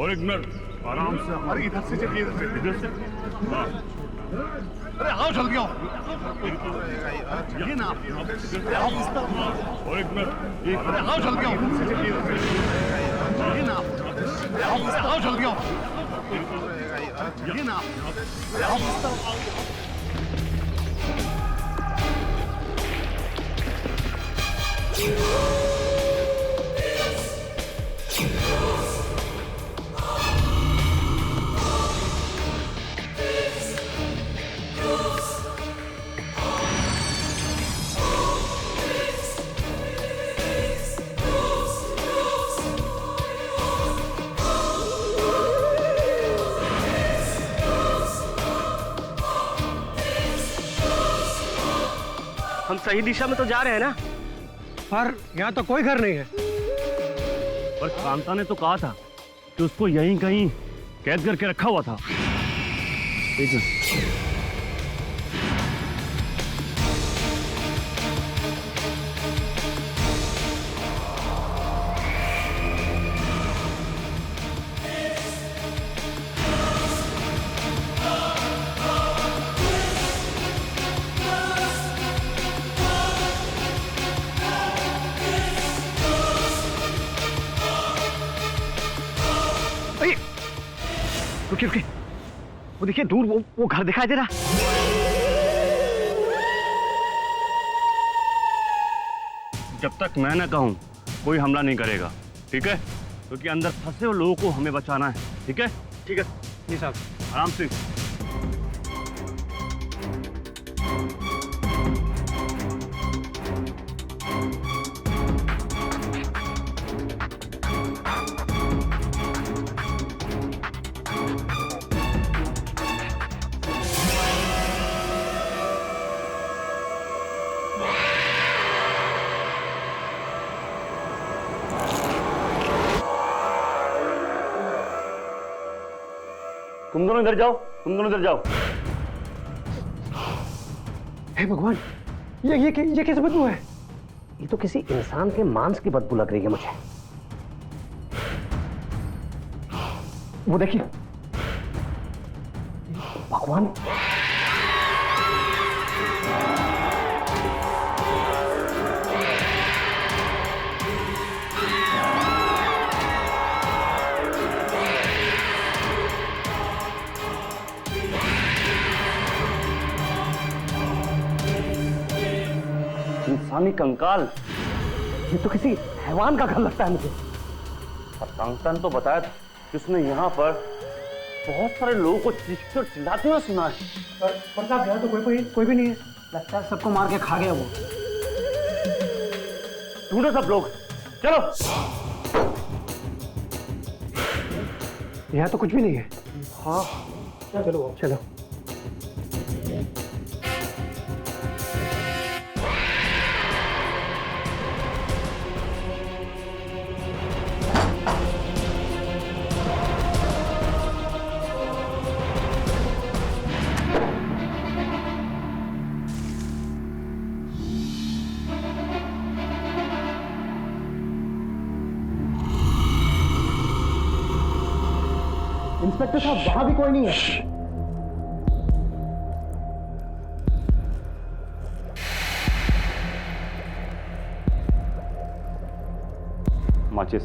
और एक मिनट, आराम से। अरे इधर से चलिए, इधर से। हाँ, अरे आओ जल्दी आओ। ये ना और एक मिनट। अरे आओ जल्दी आओ। इधर से चलिए, ये ना आओ जल्दी आओ। ये ना हम सही दिशा में तो जा रहे हैं ना? पर यहाँ तो कोई घर नहीं है। पर कांता ने तो कहा था कि उसको यहीं कहीं कैद करके रखा हुआ था। रुकिए रुकिए, वो देखिए दूर वो घर दिखाई दे रहा। जब तक मैं न कहूं कोई हमला नहीं करेगा, ठीक है? क्योंकि अंदर फंसे हुए लोगों को हमें बचाना है, ठीक है? ठीक है जी साहब। आराम से। तुम दोनों इधर जाओ, तुम दोनों इधर जाओ। हे भगवान, ये कैसे बदबू है? ये तो किसी इंसान के मांस की बदबू लग रही है मुझे। वो देखिए, भगवान, इंसानी कंकाल। ये तो किसी हैवान का घर लगता है मुझे। और कांता ने तो बताया था कि उसने यहाँ पर बहुत सारे लोगों को चीखते और चिल्लाते हुए सुना है। पर साहब यहाँ तो कोई भी नहीं है। लगता है सबको मार के खा गया वो। ढूंढो सब लोग, चलो। यहाँ तो कुछ भी नहीं है। हाँ चलो चलो। इंस्पेक्टर साहब, वहां भी कोई नहीं है। माचिस।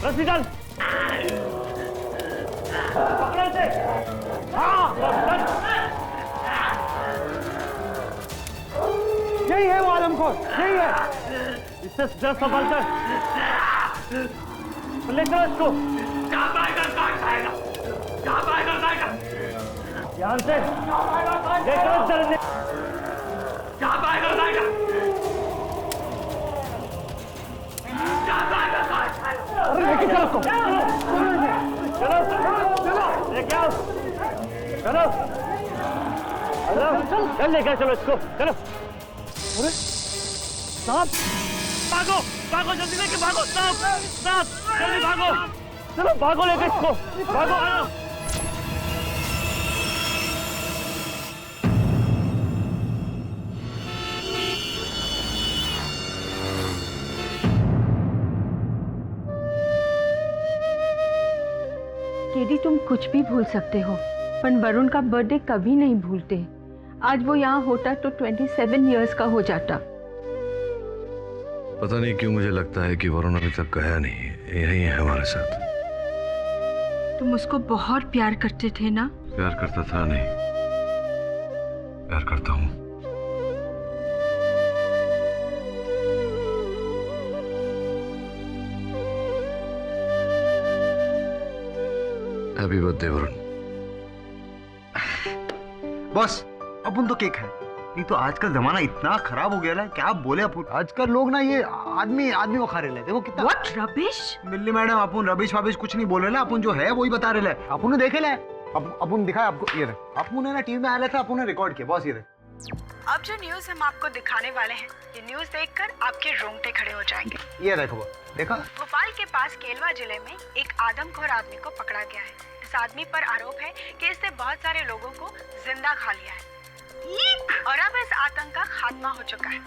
रस्सी डाल। पकड़ो इसे। हाँ, यही है वो आदमखोर, यही है। इससे जरा संभाल कर ले चलो इसको। ध्यान से लेकर चलने अरे लेके चलो उसको। चल लेकर चलो इसको, चलो। अरे साहब, भागो भागो, जल्दी लेके भागो, साहब साहब, जल्दी भागो, चलो भागो लेके इसको, भागो। केडी, तुम कुछ भी भूल सकते हो, पर वरुण का बर्थडे कभी नहीं भूलते। आज वो यहाँ होता तो 27 इयर्स का हो जाता। पता नहीं क्यों मुझे लगता है कि वरुण अभी तक गया नहीं है, यही है हमारे साथ। तुम उसको बहुत प्यार करते थे ना? प्यार करता था नहीं, प्यार करता हूँ। Happy birthday Varun. बॉस, अपन तो केक है, नहीं तो आजकल जमाना इतना खराब हो गया है, क्या बोले अपन। आजकल लोग ना ये आदमी को खा रहे हैं। देखो कितना What rubbish? मिल्ली मैडम, अपन रबिश वाबिश कुछ नहीं बोल रहे, अपन जो है वही बता रहे हैं। अपन ने देखे ले, अपन दिखाया आपको, ये अपन ने ना टीवी में आया था, अपन ने रिकॉर्ड किया। बॉस ये अब जो न्यूज हम आपको दिखाने वाले हैं, ये न्यूज देखकर आपके रोंगटे खड़े हो जाएंगे। ये देखो, देखा। भोपाल के पास केलवा जिले में एक आदमखोर आदमी को पकड़ा गया है। इस आदमी पर आरोप है कि इसने बहुत सारे लोगों को जिंदा खा लिया है और अब इस आतंक का खात्मा हो चुका है।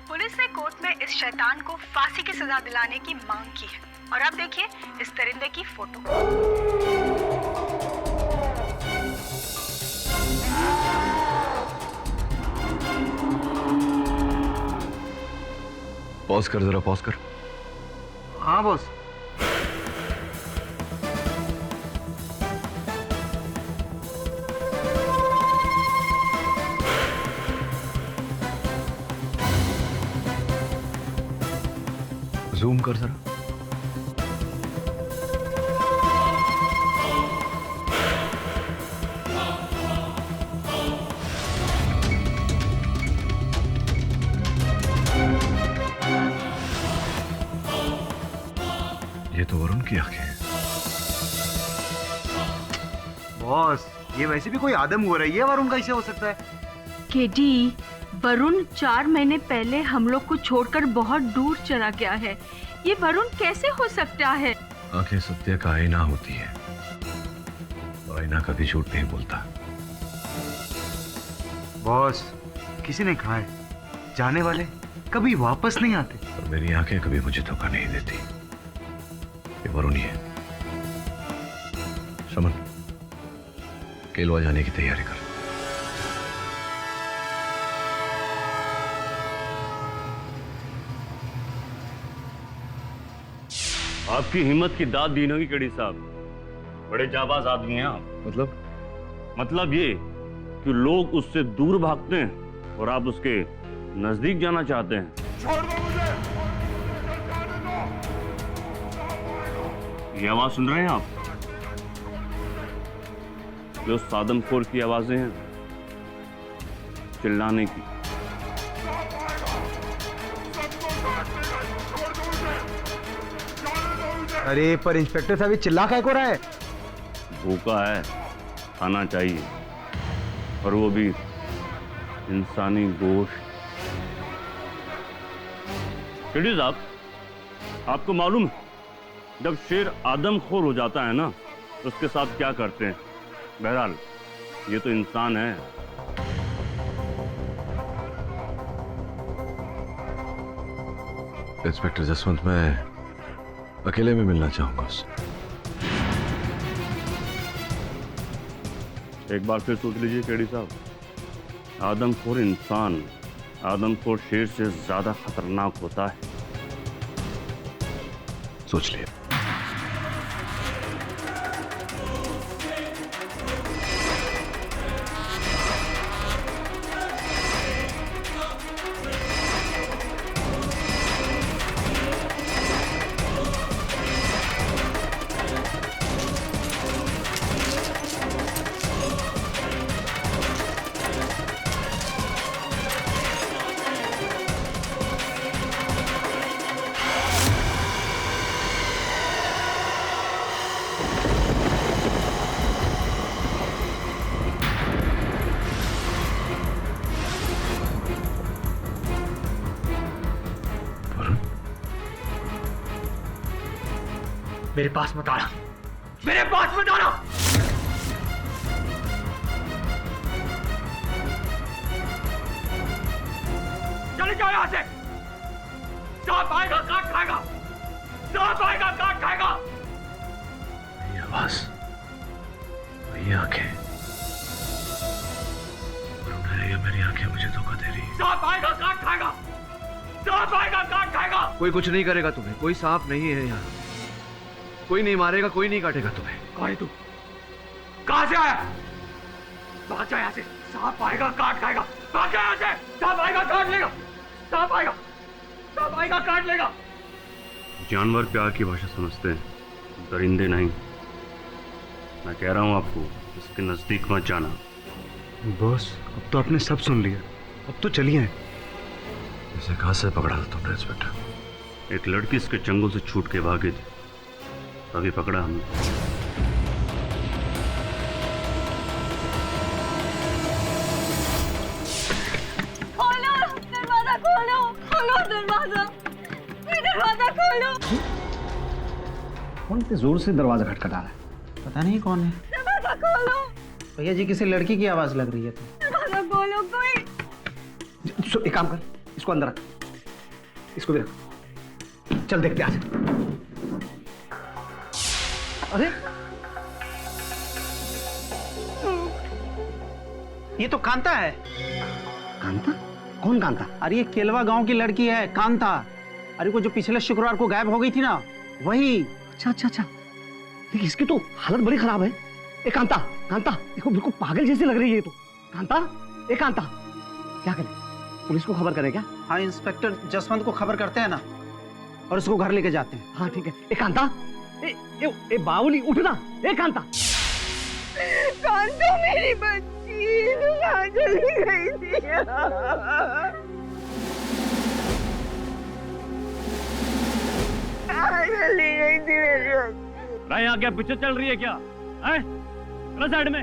पुलिस ने कोर्ट में इस शैतान को फांसी की सजा दिलाने की मांग की है। और अब देखिए इस दरिंदे की फोटो। पॉज कर, जरा पॉज कर। हाँ बॉस। जूम कर जरा। ये तो वरुण की आंखें हैं। बॉस, ये वैसे भी कोई आदम हो रहा है, ये वरुण कैसे हो सकता है? केडी, वरुण 4 महीने पहले हम लोग को छोड़कर बहुत दूर चला गया है। ये वरुण कैसे हो सकता है? आंखें सत्य का आईना होती है और आईना कभी झूठ नहीं बोलता। बॉस, किसी ने कहा है जाने वाले कभी वापस नहीं आते। और मेरी आंखें कभी मुझे धोखा नहीं देती। ये वरुण ही है। शमन, केलवा जाने की तैयारी कर। आपकी हिम्मत की दाद दी होगी केडी साहब, बड़े जाबाज आदमी हैं आप। मतलब ये कि लोग उससे दूर भागते हैं और आप उसके नजदीक जाना चाहते हैं। छोड़ दो मुझे। ये आवाज सुन रहे हैं आप? जो सादमखोर की आवाजें हैं, चिल्लाने की। अरे पर इंस्पेक्टर साहब, ये चिल्ला क्या को रहा है? भूखा है, खाना चाहिए, और वो भी इंसानी गोश्त। केडी साहब, आपको मालूम है जब शेर आदमखोर हो जाता है ना, उसके साथ क्या करते हैं? बहरहाल ये तो इंसान है। इंस्पेक्टर जसवंत, मैं अकेले में मिलना चाहूंगा उससे। एक बार फिर सोच लीजिए केडी साहब, आदमखोर इंसान आदमखोर शेर से ज्यादा खतरनाक होता है। सोच लिया। मेरे पास मत आना, मेरे पास मत आना। चले जाओ यहाँ से। सांप आएगा काट खाएगा, सांप आएगा काट खाएगा। वही आवाज, वही आंखें, ये मेरी आंखें मुझे धोखा दे रही। सांप आएगा काट खाएगा, सांप आएगा काट खाएगा। कोई कुछ नहीं करेगा तुम्हें, कोई सांप नहीं है यहाँ, कोई नहीं मारेगा, कोई नहीं काटेगा तुम्हें। कौन है तू? कहां से आया? भाग जा यहाँ से। सांप आएगा काट खाएगा, भाग जा यहाँ से। सांप आएगा काट लेगा, सांप आएगा, सांप आएगा काट लेगा। जानवर प्यार की भाषा समझते हैं, दरिंदे नहीं। मैं कह रहा हूं आपको, इसके नजदीक मत जाना। बॉस, अब तो आपने सब सुन लिया, अब तो चलिए। इसे कहां से पकड़ा था तुमने इंस्पेक्टर? एक लड़की इसके चंगुल से छूट के भागी थी, तभी पकड़ा हमने। खोलो, खोलो दरवाजा, दरवाजा खोलो। कौन इतनी जोर से दरवाजा खटखटा रहा है? पता नहीं कौन है। दरवाजा खोलो। भैया जी, किसी लड़की की आवाज लग रही है। तो दरवाजा खोलो कोई। एक काम कर, इसको अंदर रख, इसको भी रख। चल देखते आज। अरे ये तो कांता है। कांता? कौन कांता? अरे ये केलवा गांव की लड़की है, कांता। अरे वो जो पिछले शुक्रवार को गायब हो गई थी ना, वही। अच्छा अच्छा अच्छा, लेकिन इसकी तो हालत बड़ी खराब है। ए कांता, कांता देखो, बिल्कुल पागल जैसी लग रही है ये तो। कांता, ए कांता, क्या करें? पुलिस को खबर करें क्या? हाँ, इंस्पेक्टर जसवंत को खबर करते हैं ना, और उसको घर लेके जाते हैं। हाँ ठीक है। ए कांता, ए बावली उठना। ए कांता, कांता मेरी बच्ची कहाँ चली गई थी? चली गई थी मेरी बच्ची। भाई यहाँ क्या पिक्चर चल रही है क्या? हैं? चलो साइड में,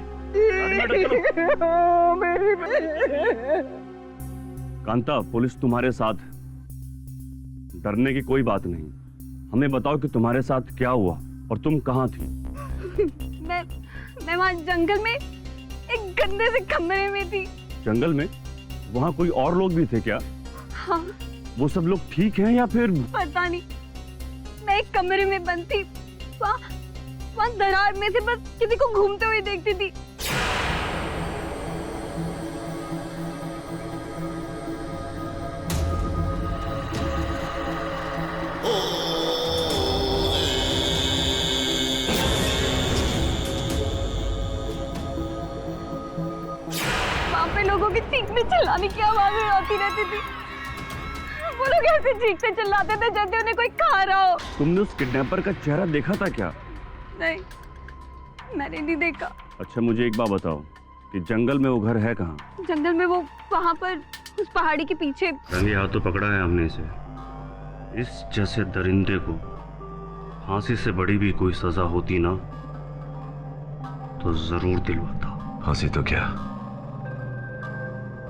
चलो। मेरी बच्ची। कांता, पुलिस तुम्हारे साथ है, डरने की कोई बात नहीं। हमें बताओ कि तुम्हारे साथ क्या हुआ और तुम कहाँ थी? मैं वहाँ जंगल में एक गंदे से कमरे में थी। जंगल में? वहाँ कोई और लोग भी थे क्या? हाँ। वो सब लोग ठीक हैं या फिर? पता नहीं, मैं एक कमरे में बंद थी, वहाँ दरार में से बस किसी को घूमते हुए देखती थी। लोगों की चीखने चिल्लाने की आवाजें आती रहती थी। वो लोग ऐसे चीखते चिल्लाते थे जैसे उन्हें कोई खा रहा हो। तुमने उस किडनैपर का चेहरा देखा था क्या? नहीं, मैंने नहीं देखा। अच्छा मुझे एक बात बताओ कि जंगल में वो घर है कहाँ? जंगल में वो वहाँ पर उस पहाड़ी के पीछे। रंगे हाथों पकड़ा है हमने इसे। इस जैसे दरिंदे को फांसी से बड़ी भी कोई सजा होती ना तो जरूर दिलवाता। फांसी तो क्या,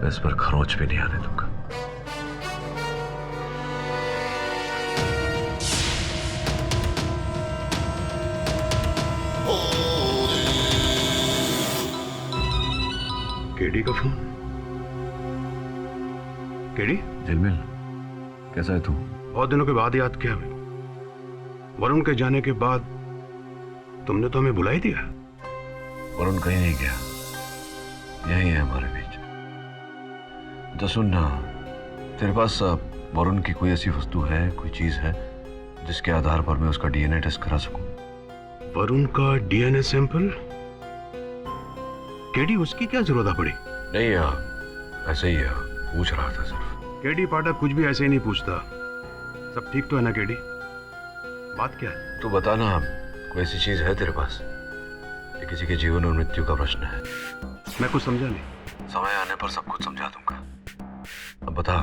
इस पर खरोंच भी नहीं आने दूंगा। केडी का फोन? केडी? झिलमिल, कैसा है तू? बहुत दिनों के बाद याद किया। वरुण के जाने के बाद तुमने तो हमें बुला ही दिया। वरुण कहीं नहीं गया, यही है हमारे बीच। तो सुन ना, तेरे पास वरुण की कोई ऐसी वस्तु है, कोई चीज है जिसके आधार पर मैं उसका डीएनए टेस्ट करा सकूं? वरुण का डीएनए सैंपल? केडी, उसकी क्या जरूरत पड़ी? नहीं यार, ऐसे ही है, पूछ रहा था सिर्फ। केडी पाठक कुछ भी ऐसे ही नहीं पूछता। सब ठीक तो है ना केडी? बात क्या है? तू बता ना, कोई ऐसी चीज है तेरे पास ये किसी के जीवन और मृत्यु का प्रश्न है? मैं कुछ समझा नहीं। समय आने पर सब कुछ समझा दूंगा। अब बता,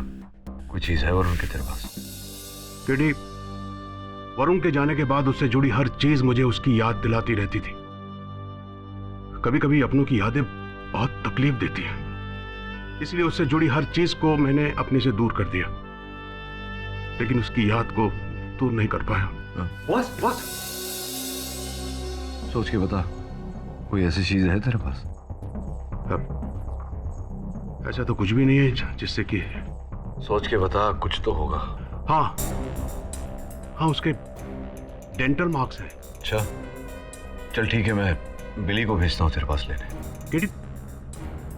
कोई चीज है वरुण के तेरे पास? केडी, वरुण के जाने के बाद उससे जुड़ी हर चीज मुझे उसकी याद दिलाती रहती थी। कभी कभी अपनों की यादें बहुत तकलीफ देती हैं, इसलिए उससे जुड़ी हर चीज को मैंने अपने से दूर कर दिया, लेकिन उसकी याद को दूर नहीं कर पाया। बॉस, बॉस, सोच के बता, कोई ऐसी चीज है तेरे पास? ऐसा तो कुछ भी नहीं है जिससे कि सोच के बता, कुछ तो होगा। हाँ हाँ, उसके डेंटल मार्क्स हैं। अच्छा चल ठीक है, मैं बिली को भेजता हूँ तेरे पास लेने। केडी,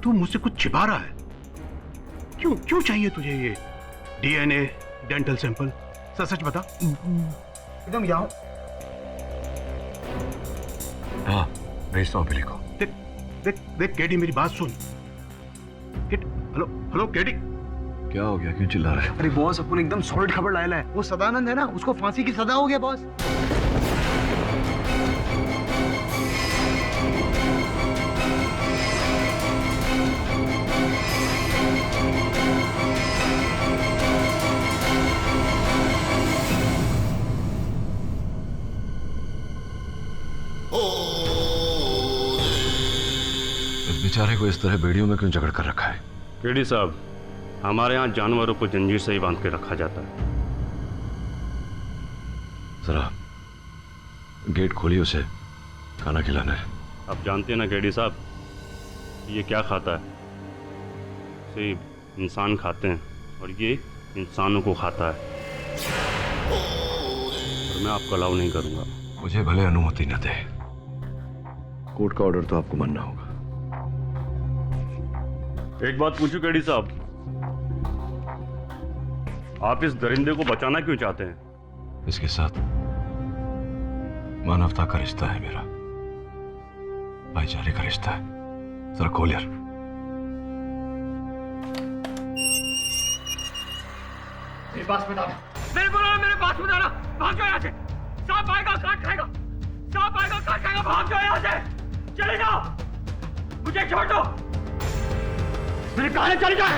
तू मुझसे कुछ छिपा रहा है? क्यों क्यों चाहिए तुझे ये डीएनए डेंटल सैंपल? सच बता। एकदम यहाँ। हाँ भेजता हूँ बिली को। देख देख देख केडी, मेरी बात सुन। Hello hello KD. क्या हो गया, क्यों चिल्ला रहा है? अरे बॉस, अपन एकदम सॉलिड खबर लाया है। वो सदानंद है ना, उसको फांसी की सजा हो गया बॉस। इस बेचारे को इस तरह बेड़ियों में क्यों जकड़ कर रखा है? केडी साहब, हमारे यहाँ जानवरों को जंजीर से ही बांध के रखा जाता है। जरा गेट खोलिए, उसे खाना खिलाना है। आप जानते हैं ना केडी साहब, ये क्या खाता है? इसे इंसान खाते हैं और ये इंसानों को खाता है। और मैं आपको अलाउ नहीं करूंगा। मुझे भले अनुमति न दे, कोर्ट का ऑर्डर तो आपको मानना होगा। एक बात पूछूं केडी साहब, आप इस दरिंदे को बचाना क्यों चाहते हैं? इसके साथ मानवता का रिश्ता है मेरा, भाईचारे का रिश्ता है। जरा खोल यार। मेरे पास में दाना, मेरे पास में दाना। भाग जाओ यहाँ से, सांप आएगा काट खाएगा, सांप आएगा काट खाएगा। भाग जाओ यहाँ से, चले जाओ, मुझे छोड़ दो। मेरे कहा चले जाओ।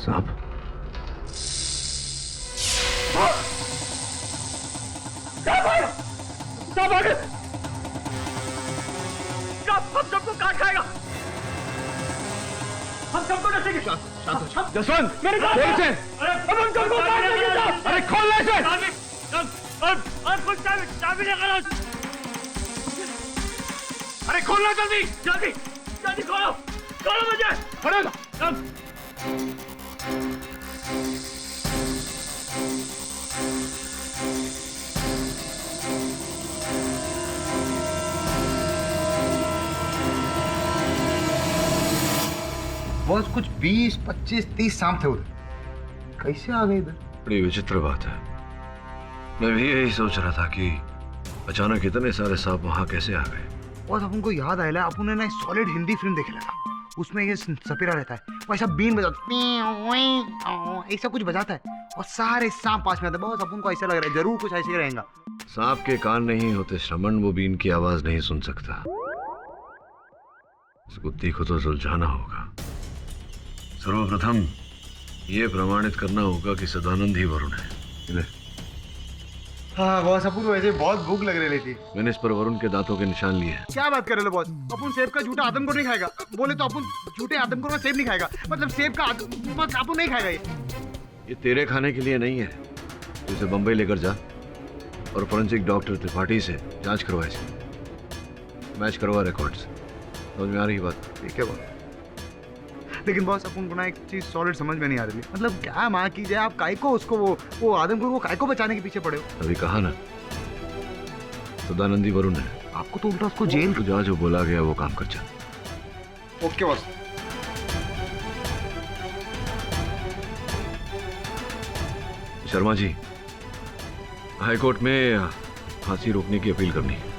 सांप। हम सबको काट खाएगा, हम सबको नसेंगे। जसवंत, मेरे साथ से। अरे हम सबको काट देंगे। अरे खोल ले इसे। कुछ चाबी लेकर आओ। अरे खोलना जल्दी। जल्दी जल्दी खोलो, खोलो मुझे। खोलो। बॉस कुछ 20, 25, 30 सांप थे उधर, कैसे आ गए इधर? बड़ी विचित्र बात है। मैं भी यही सोच रहा था कि अचानक इतने सारे सांप वहां कैसे आ गए। बॉस अपन को याद आया, अपन ने ना सॉलिड हिंदी फिल्म देखे लगा, उसमें ये सपेरा रहता है, वो ऐसा बीन बजाता, ऐसा कुछ बजाता है और सारे सांप पास में आते हैं। बॉस अपन को ऐसा लग रहा है जरूर कुछ ऐसे ही रहेगा। सांप के कान नहीं होते श्रवण, वो बीन की आवाज नहीं सुन सकता। इस कुत्ती को तो सुलझाना होगा। सर्वप्रथम ये प्रमाणित करना होगा कि सदानंद ही वरुण है। हाँ बॉस, अपन को वैसे बहुत भूख लग रही थी। मैंने इस पर वरुण के दांतों के निशान लिए हैं। क्या बात कर रहे हो बॉस? अपन सेब का झूठा आदमखोर नहीं खाएगा। बोले तो अपन झूठे आदमखोर का सेब नहीं खाएगा, मतलब सेब का अपन नहीं खाएगा। ये तेरे खाने के लिए नहीं है। इसे बंबई लेकर जा और फोरेंसिक डॉक्टर त्रिपाठी से जांच करवा, इसे मैच करवा रिकॉर्ड्स। समझ में आ रही बात? ठीक है बॉस। लेकिन बॉस अपन को ना एक चीज सॉलिड समझ में नहीं आ रही, मतलब क्या माँ की जाए, आप काय को उसको वो आदमखोर को काय को बचाने के पीछे पड़े हो? अभी कहा ना, सदानंदी वरुण है। आपको तो उल्टा उसको जेल। तो जहाँ जो बोला गया वो काम कर जा। Okay boss. Sharma ji, high court में फांसी रोकने की अपील करनी है।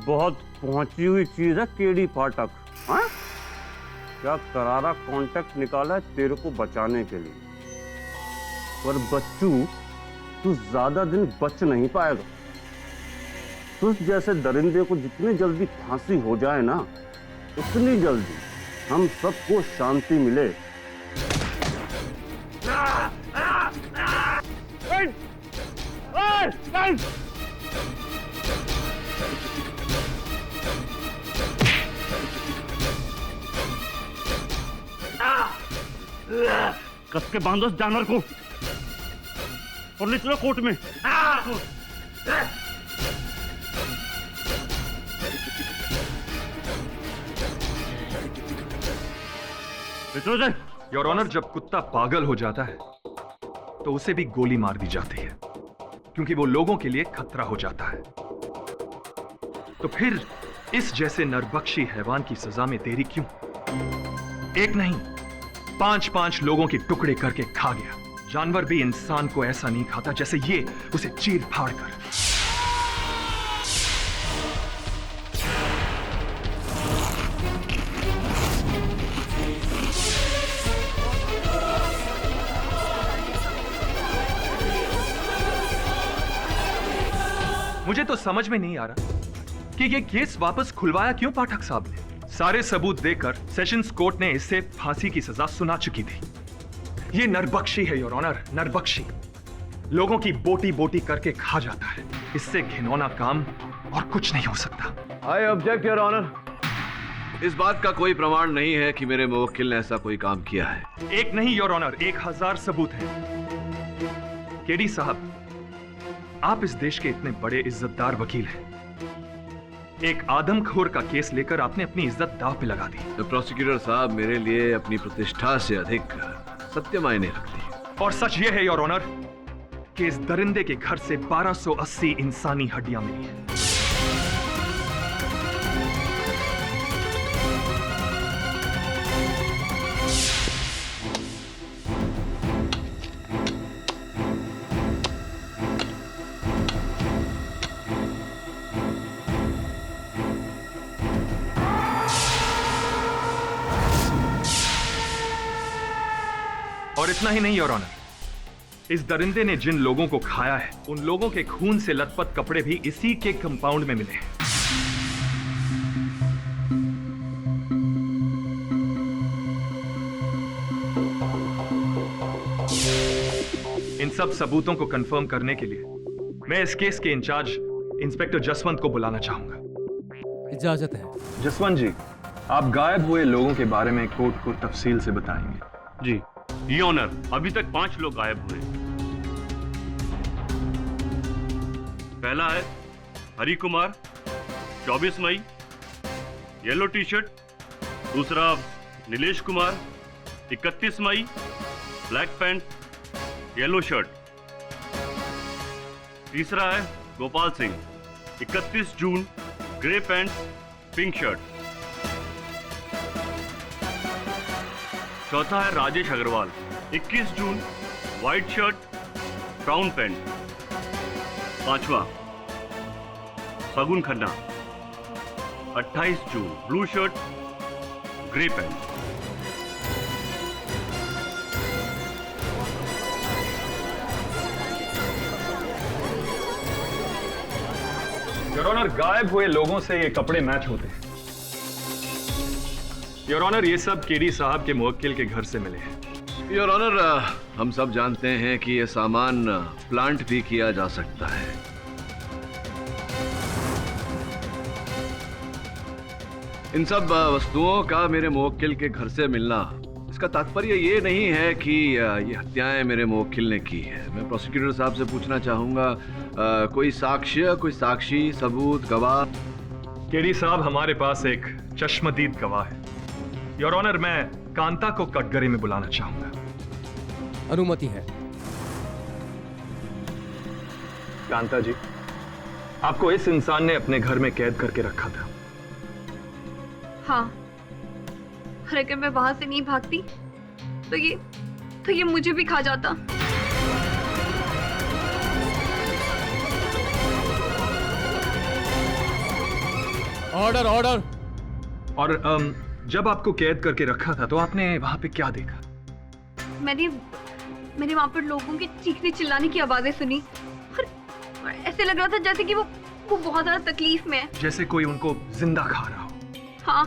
बहुत पहुंची हुई चीज है केडी पाठक। हाँ, क्या करारा कॉन्टेक्ट निकाला है तेरे को बचाने के लिए, पर बच्चू तू ज्यादा दिन बच नहीं पाएगा। तुझ जैसे दरिंदे को जितनी जल्दी फांसी हो जाए ना, उतनी जल्दी हम सबको शांति मिले। कस के बांधो इस जानवर को और ले चलो कोर्ट में। योर ऑनर, जब कुत्ता पागल हो जाता है तो उसे भी गोली मार दी जाती है, क्योंकि वो लोगों के लिए खतरा हो जाता है। तो फिर इस जैसे नरबख्शी हैवान की सजा में देरी क्यों? एक नहीं, 5-5 लोगों के टुकड़े करके खा गया। जानवर भी इंसान को ऐसा नहीं खाता जैसे ये उसे चीर फाड़ कर। मुझे तो समझ में नहीं आ रहा कि ये केस वापस खुलवाया क्यों पाठक साहब ने। सारे सबूत देकर सेशंस कोर्ट ने इसे फांसी की सजा सुना चुकी थी। ये नरबख्शी है योर ऑनर, नरबख्शी। लोगों की बोटी बोटी करके खा जाता है। इससे घिनौना काम और कुछ नहीं हो सकता। I object your honour. इस बात का कोई प्रमाण नहीं है कि मेरे मुवक्किल ने ऐसा कोई काम किया है। एक नहीं योर ऑनर, 1000 सबूत हैं। केडी साहब, आप इस देश के इतने बड़े इज्जतदार वकील हैं, एक आदमखोर का केस लेकर आपने अपनी इज्जत दांव पे लगा दी। तो प्रोसिक्यूटर साहब, मेरे लिए अपनी प्रतिष्ठा से अधिक सत्य मायने रखती है। और सच ये है योर ऑनर कि इस दरिंदे के घर से 1280 इंसानी हड्डियां मिली हैं। और इतना ही नहीं योर ऑनर, इस दरिंदे ने जिन लोगों को खाया है, उन लोगों के खून से लथपथ कपड़े भी इसी के कंपाउंड में मिले हैं। इन सब सबूतों को कंफर्म करने के लिए मैं इस केस के इंचार्ज इंस्पेक्टर जसवंत को बुलाना चाहूंगा। इजाजत है। जसवंत जी, आप गायब हुए लोगों के बारे में कोर्ट को तफसील से बताएंगे। जी ये ऑनर, अभी तक 5 लोग गायब हुए। पहला है हरि कुमार, 24 मई, येलो टी शर्ट। दूसरा नीलेश कुमार, 31 मई, ब्लैक पैंट, येलो शर्ट। तीसरा है गोपाल सिंह, 31 जून, ग्रे पैंट, पिंक शर्ट। चौथा है राजेश अग्रवाल, 21 जून, व्हाइट शर्ट, ब्राउन पैंट। पांचवा सगुन खन्ना, 28 जून, blue shirt, grey pant. Your honour, गायब हुए लोगों से ये कपड़े मैच होते हैं। योर ऑनर, ये सब केडी साहब के मुवक्किल के घर से मिले हैं। योर ऑनर, हम सब जानते हैं कि यह सामान प्लांट भी किया जा सकता है। इन सब वस्तुओं का मेरे मुवक्किल के घर से मिलना, इसका तात्पर्य ये नहीं है कि ये हत्याएं मेरे मुवक्किल ने की है। मैं प्रोसिक्यूटर साहब से पूछना चाहूंगा, कोई साक्ष्य, कोई साक्षी, सबूत, गवाह? केडी साहब, हमारे पास एक चश्मदीद गवाह है। योर ऑनर, मैं कांता को कटघरे में बुलाना चाहूंगा। अनुमति है। कांता जी, आपको इस इंसान ने अपने घर में कैद करके रखा था। हाँ, और अगर मैं वहां से नहीं भागती तो ये मुझे भी खा जाता। Order order. और जब आपको कैद करके रखा था तो आपने वहां पे क्या देखा? मैंने वहां पर लोगों के चीखने चिल्लाने की आवाजें सुनी और ऐसे लग रहा था जैसे कि वो बहुत ज्यादा तकलीफ में है। जैसे कोई उनको जिंदा खा रहा हो। हाँ,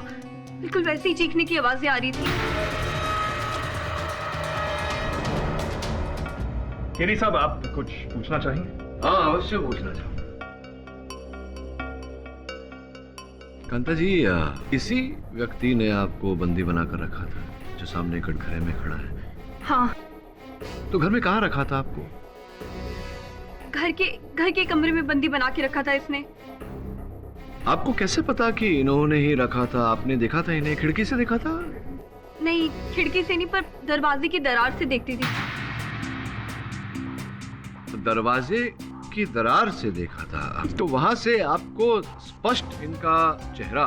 बिल्कुल वैसे ही चीखने की आवाजें आ रही थी। केरी साहब, आप कुछ पूछना चाहेंगे? हाँ, अवश्य पूछना चाहूंगा। कांता जी, इसी व्यक्ति ने आपको बंदी बनाकर रखा था जो सामने कटघरे में खड़ा है? हाँ। तो घर में कहाँ रखा था आपको? घर के कमरे में बंदी बना के रखा था इसने। आपको कैसे पता कि इन्होंने ही रखा था? आपने देखा था इन्हें? खिड़की से देखा था? नहीं, खिड़की से नहीं, पर दरवाजे की दरार से देखती थी। दरवाजे की दरार से देखा था, तो वहां से आपको स्पष्ट इनका चेहरा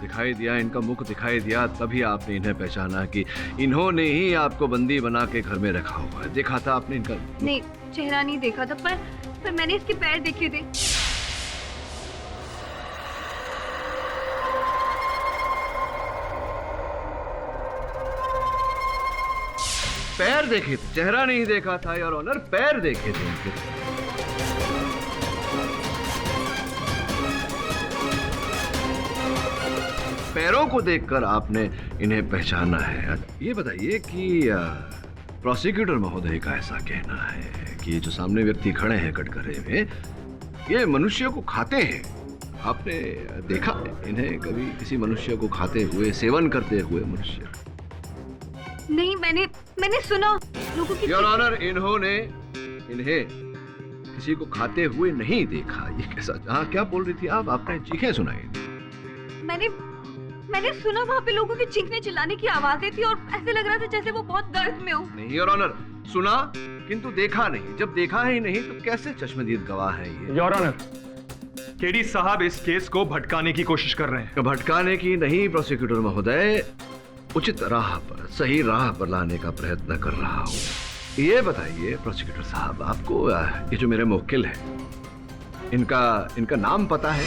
दिखाई दिया, इनका मुख दिखाई दिया, तभी आपने इन्हें पहचाना कि इन्होंने ही आपको बंदी बना के घर में रखा हुआ है। देखा था आपने इनका? नहीं, चेहरा नहीं देखा था, पर मैंने इसके पैर देखे थे। पैर देखे थे, चेहरा नहीं देखा था योर ऑनर, पैर देखे थे इनके। पैरों को देखकर आपने इन्हें पहचाना है। ये बताइए कि प्रोसिक्यूटर महोदय का ऐसा कहना है कि ये जो सामने व्यक्ति खड़े हैं कटघरे में, ये मनुष्य को खाते हैं। आपने देखा इन्हें कभी किसी मनुष्य को खाते हुए, सेवन करते हुए मनुष्य? नहीं, मैंने सुना लोगों की। योर ऑनर, इन्होंने इन्हें किसी को खाते हुए नहीं देखा। ये कैसा? हाँ, क्या बोल रही थी आप? आपने चीखें सुनाई? मैंने सुना वहाँ पे लोगों के चीखने चिल्लाने की आवाजें थी और ऐसे लग रहा था जैसे वो बहुत दर्द में हो। नहीं योर ऑनर, सुना किंतु देखा नहीं। जब देखा ही नहीं तो कैसे चश्मदीद गवाह है ये? योर ऑनर, केडी साहब इस केस को भटकाने की कोशिश कर रहे हैं। भटकाने की नहीं प्रोसिक्यूटर महोदय, उचित राह पर, सही राह पर लाने का प्रयत्न कर रहा हूँ। ये बताइए प्रोसिक्यूटर साहब, आपको ये जो मेरे मुवक्किल हैं, इनका नाम पता है?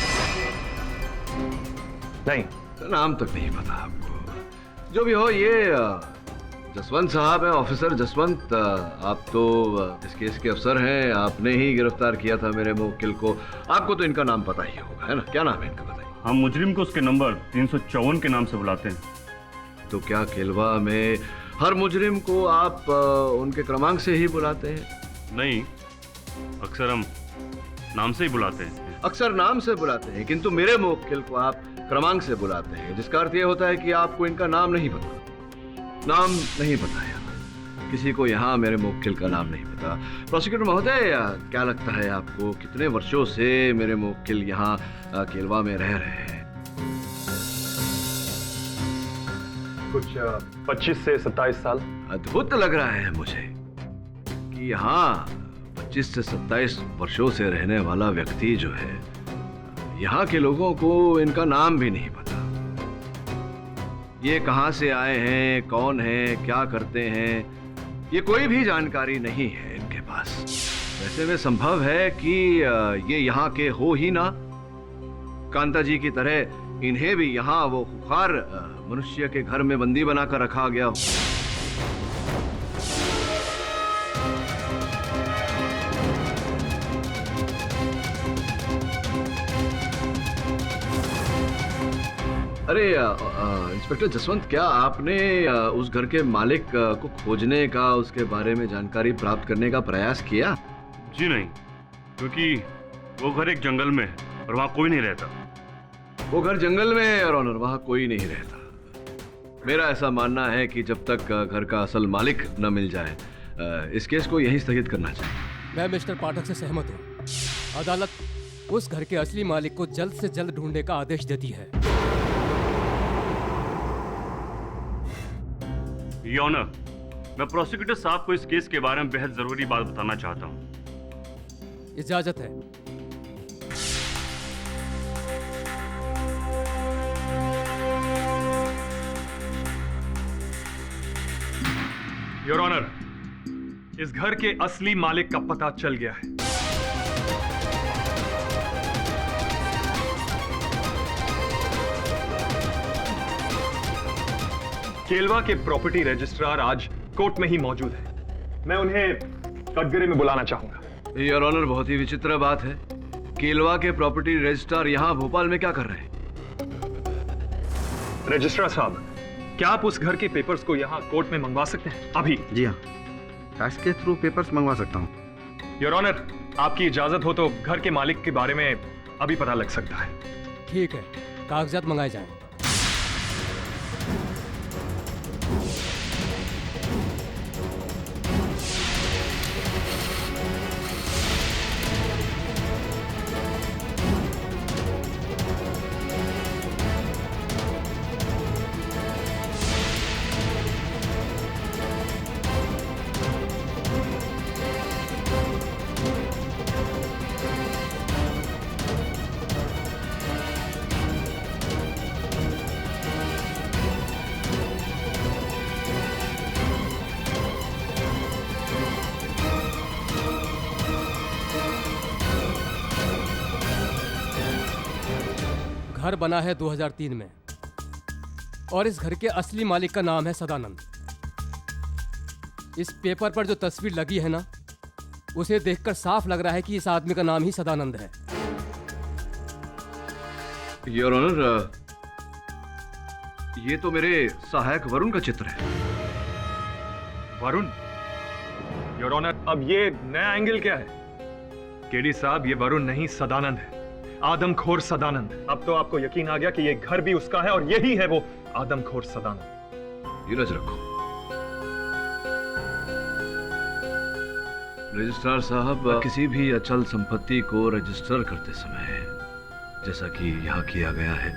नहीं, नाम तक नहीं पता आपको। जो भी हो, ये जसवंत साहब हैं, ऑफिसर जसवंत। आप तो इस केस के अफसर हैं, आपने ही गिरफ्तार किया था मेरे मुवक्किल को। आपको तो इनका नाम पता ही होगा, है ना? क्या नाम है इनका, बताइए। हम मुजरिम को उसके नंबर 354 के नाम से बुलाते हैं। तो क्या केलवा में हर मुजरिम को आप उनके क्रमांक से ही बुलाते हैं? नहीं, अक्सर हम नाम से ही बुलाते हैं। अक्सर नाम से बुलाते हैं, किंतु मेरे मुवक्किल को आप क्रमांक से बुलाते हैं, जिसका अर्थ यह होता है कि आपको इनका नाम नहीं पता। नाम नहीं पता है किसी को यहाँ, मेरे मुवक्किल का नाम नहीं पता। प्रोसिक्यूटर महोदय, क्या लगता है आपको कितने वर्षों से मेरे मुवक्किल यहाँ केलवा में रह रहे हैं? कुछ 25 से 27 साल। अद्भुत लग रहा है मुझे कि यहाँ 25 से 27 वर्षों से रहने वाला व्यक्ति जो है, यहाँ के लोगों को इनका नाम भी नहीं पता। ये कहाँ से आए हैं, कौन हैं, क्या करते हैं, ये कोई भी जानकारी नहीं है इनके पास। वैसे में संभव है कि ये यहाँ के हो ही ना। कांता जी की तरह इन्हें भी यहाँ वो खुखार मनुष्य के घर में बंदी बनाकर रखा गया हो। अरे इंस्पेक्टर जसवंत, क्या आपने उस घर के मालिक को खोजने का, उसके बारे में जानकारी प्राप्त करने का प्रयास किया? जी नहीं, क्योंकि वो घर एक जंगल में है और वहाँ कोई नहीं रहता। वो घर जंगल में है और ऑनर, वहाँ कोई नहीं रहता। मेरा ऐसा मानना है कि जब तक घर का असल मालिक न मिल जाए, इस केस को यहीं स्थगित करना चाहिए। मैं मिस्टर पाठक से सहमत हूँ। अदालत उस घर के असली मालिक को जल्द से जल्द ढूंढने का आदेश देती है। योर ऑनर, मैं प्रोसिक्यूटर साहब को इस केस के बारे में बेहद जरूरी बात बताना चाहता हूँ। इजाजत है। योर ऑनर, इस घर के असली मालिक का पता चल गया है। केलवा के प्रॉपर्टी रजिस्ट्रार आज कोर्ट में ही मौजूद है। मैं उन्हें कटघरे में बुलाना चाहूंगा। योर ऑनर, बहुत ही विचित्र बात है। केलवा के प्रॉपर्टी रजिस्ट्रार यहाँ भोपाल में क्या कर रहे हैं? रजिस्ट्रार साहब, क्या आप उस घर के पेपर्स को यहाँ कोर्ट में मंगवा सकते हैं अभी? जी हाँ, फैक्स के थ्रू पेपर्स मंगवा सकता हूँ। योर ऑनर, आपकी इजाजत हो तो घर के मालिक के बारे में अभी पता लग सकता है। ठीक है, कागजात मंगाए जाएं। घर बना है 2003 में और इस घर के असली मालिक का नाम है सदानंद। इस पेपर पर जो तस्वीर लगी है ना, उसे देखकर साफ लग रहा है कि इस आदमी का नाम ही सदानंद है। योर ऑनर, ये तो मेरे सहायक वरुण का चित्र है। वरुण? योर ऑनर, अब ये नया एंगल क्या है? केडी साहब, ये वरुण नहीं सदानंद है, आदमखोर सदानंद। अब तो आपको यकीन आ गया कि ये घर भी उसका है और यही है वो आदमखोर सदानंद। धीरज रखो रजिस्ट्रार साहब, किसी भी अचल संपत्ति को रजिस्टर करते समय, जैसा कि यहाँ किया गया है,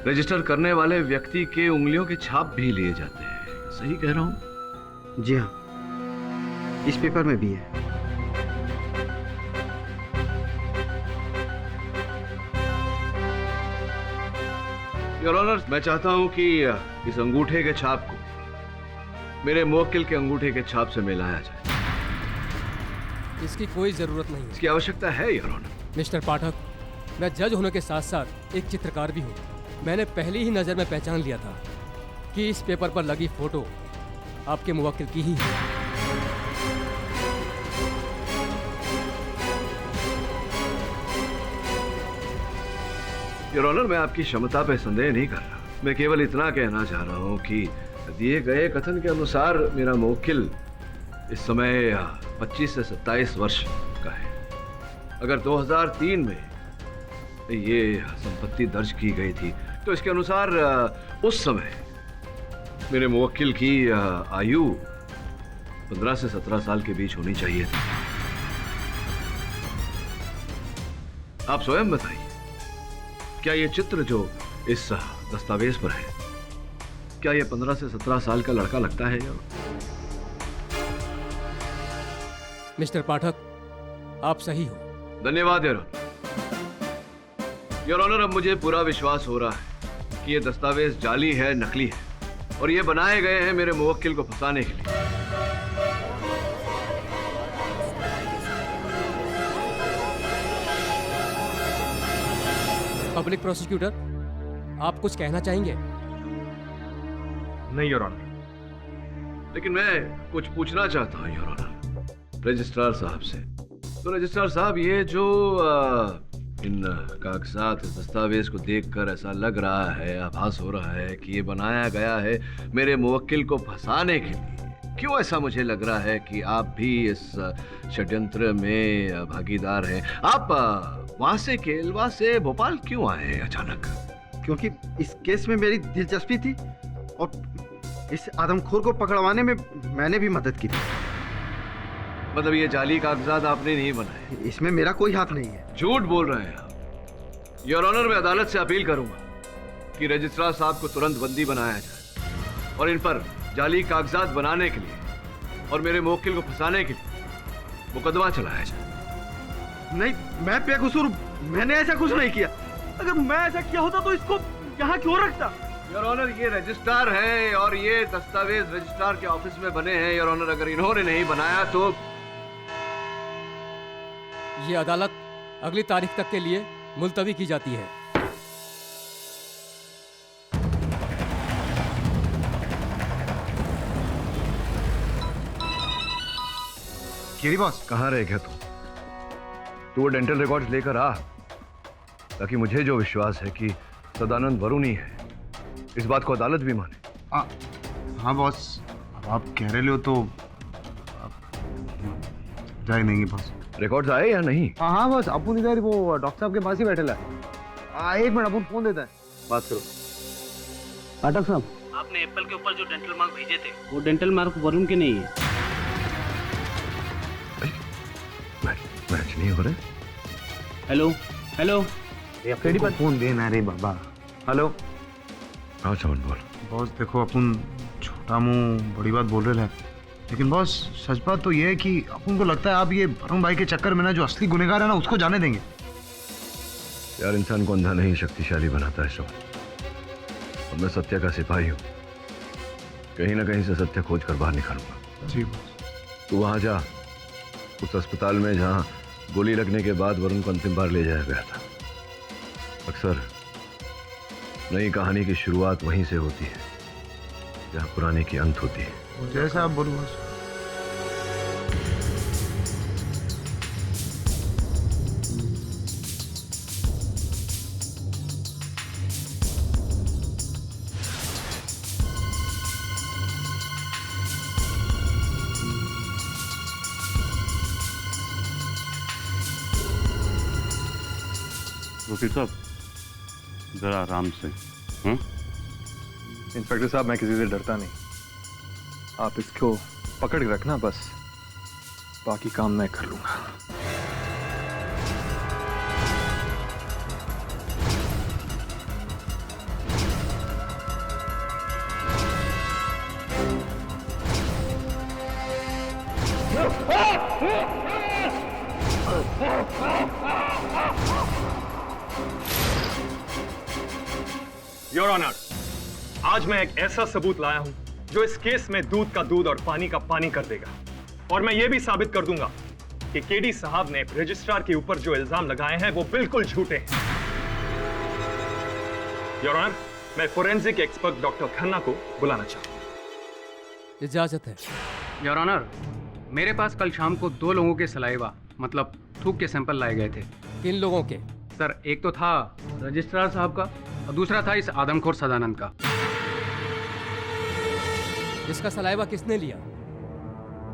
रजिस्टर करने वाले व्यक्ति के उंगलियों के छाप भी लिए जाते हैं। सही कह रहा हूं? जी हाँ, इस पेपर में भी है। योर ऑनर, मैं चाहता हूं कि इस अंगूठे के छाप को मेरे मुवक्किल के अंगूठे के छाप से मिलाया जाए। इसकी कोई जरूरत नहीं है। इसकी आवश्यकता है योर ऑनर। मिस्टर पाठक, मैं जज होने के साथ साथ एक चित्रकार भी हूँ। मैंने पहली ही नज़र में पहचान लिया था कि इस पेपर पर लगी फोटो आपके मुवक्किल की ही है। योर ऑनर, मैं आपकी क्षमता पर संदेह नहीं कर रहा। मैं केवल इतना कहना चाह रहा हूं कि दिए गए कथन के अनुसार मेरा मुवक्किल इस समय 25 से 27 वर्ष का है। अगर 2003 में ये संपत्ति दर्ज की गई थी तो इसके अनुसार उस समय मेरे मुवक्किल की आयु 15 से 17 साल के बीच होनी चाहिए थी। आप स्वयं बताइए, क्या ये चित्र जो इस दस्तावेज पर है, क्या ये 15 से 17 साल का लड़का लगता है? या मिस्टर पाठक, आप सही हो। धन्यवाद योर ऑनर। योर ऑनर, अब मुझे पूरा विश्वास हो रहा है कि ये दस्तावेज जाली है, नकली है और ये बनाए गए हैं मेरे मुवक्किल को फंसाने के लिए। पब्लिक प्रोसिक्यूटर, आप कुछ कहना चाहेंगे? नहीं योर ऑनर। लेकिन मैं कुछ पूछना चाहता हूं योर ऑनर रजिस्ट्रार साहब से। तो रजिस्ट्रार साहब, ये जो इन कागजात, दस्तावेज को देखकर ऐसा लग रहा है, आभास हो रहा है कि ये बनाया गया है मेरे मुवक्किल को फंसाने के लिए। क्यों ऐसा मुझे लग रहा है कि आप भी इस षड्यंत्र में भागीदार हैं? आप वहां से, केलवा से भोपाल क्यों आए अचानक? क्योंकि इस केस में मेरी दिलचस्पी थी और इस आदमखोर को पकड़वाने में मैंने भी मदद की थी। मतलब ये जाली कागजात आपने नहीं बनाए? इसमें मेरा कोई हाथ नहीं है। झूठ बोल रहे हैं आप। योर ऑनर, मैं अदालत से अपील करूंगा कि रजिस्ट्रार साहब को तुरंत बंदी बनाया जाए और इन पर जाली कागजात बनाने के लिए और मेरे मुवक्किल को फंसाने के लिए मुकदमा चलाया जाए। नहीं, मैं बेकसूर, मैंने ऐसा कुछ नहीं किया। अगर मैं ऐसा किया होता तो इसको यहाँ क्यों रखता? योर ऑनर, ये रजिस्ट्रार है और ये दस्तावेज रजिस्ट्रार के ऑफिस में बने हैं। योर ऑनर, अगर इन्होंने नहीं बनाया तो ये अदालत अगली तारीख तक के लिए मुलतवी की जाती है। केरी बॉस। कहाँ रह गया तू वो डेंटल रिकॉर्ड्स लेकर आ, ताकि मुझे जो विश्वास है कि सदानंद वरुण ही है, इस बात को अदालत भी माने। हाँ बॉस, अब आप कह रहे हो तो जाए नहीं बॉस। रिकॉर्ड्स आए या नहीं? हाँ बॉस, अपन इधर वो डॉक्टर साहब के पास ही बैठे है। एक मिनट, अपन फोन देता है, बात करो। पाठक साहब, आपने एप्पल के ऊपर जो डेंटल मार्क भेजे थे वो डेंटल मार्क वरुण के नहीं है। मैच नहीं हो रहे। हेलो हेलो, केडी पर फोन देना रे बाबा। हेलो। हाँ चमन बोल। बॉस देखो, अपन छोटा मुंह बड़ी बात बोल रहे हैं, लेकिन बॉस सच बात तो ये है कि अपन को लगता है आप ये वरुण भाई के चक्कर में ना जो असली गुनहगार है ना उसको जाने देंगे। यार इंसान को अंधा नहीं शक्तिशाली बनाता है सब। और मैं सत्य का सिपाही हूँ, कहीं ना कहीं से सत्य खोज कर बाहर निकालूंगा। जी बॉस। तू वहां जा, उस अस्पताल में जहां गोली लगने के बाद वरुण को अंतिम बार ले जाया गया था। अक्सर नई कहानी की शुरुआत वहीं से होती है जहां पुराने की अंत होती है। जैसा आप बोलो बॉस। वकील साहब जरा आराम से। इंस्पेक्टर साहब, मैं किसी से डरता नहीं, आप इसको पकड़ के रखना, बस बाकी काम मैं कर लूंगा। योर ऑनर, आज मैं एक ऐसा सबूत लाया हूं जो इस केस में दूध का दूध और पानी का पानी कर देगा। और मैं यह भी साबित कर दूंगा कि केडी साहब ने रजिस्ट्रार के ऊपर जो इल्जाम लगाए हैं वो बिल्कुल झूठे हैं। योर ऑनर, मैं फोरेंसिक एक्सपर्ट डॉक्टर खन्ना को बुलाना चाहता हूं। इजाजत है। योर ऑनर, मेरे पास कल शाम को 2 लोगों के सलाइवा मतलब थूक के सैंपल लाए गए थे। किन लोगों के? सर, एक तो था रजिस्ट्रार साहब का और दूसरा था इस आदमखोर सदानंद का। इसका सलाइवा किसने लिया?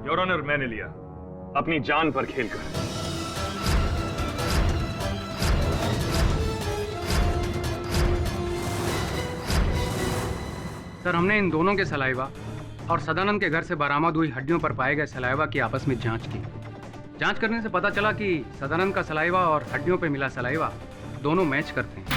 योर ऑनर, मैंने लिया, अपनी जान पर खेलकर। सर, हमने इन दोनों के सलाइवा और सदानंद के घर से बरामद हुई हड्डियों पर पाए गए सलाइवा की आपस में जांच की। जांच करने से पता चला कि सदानंद का सलाइवा और हड्डियों पर मिला सलाइवा दोनों मैच करते हैं।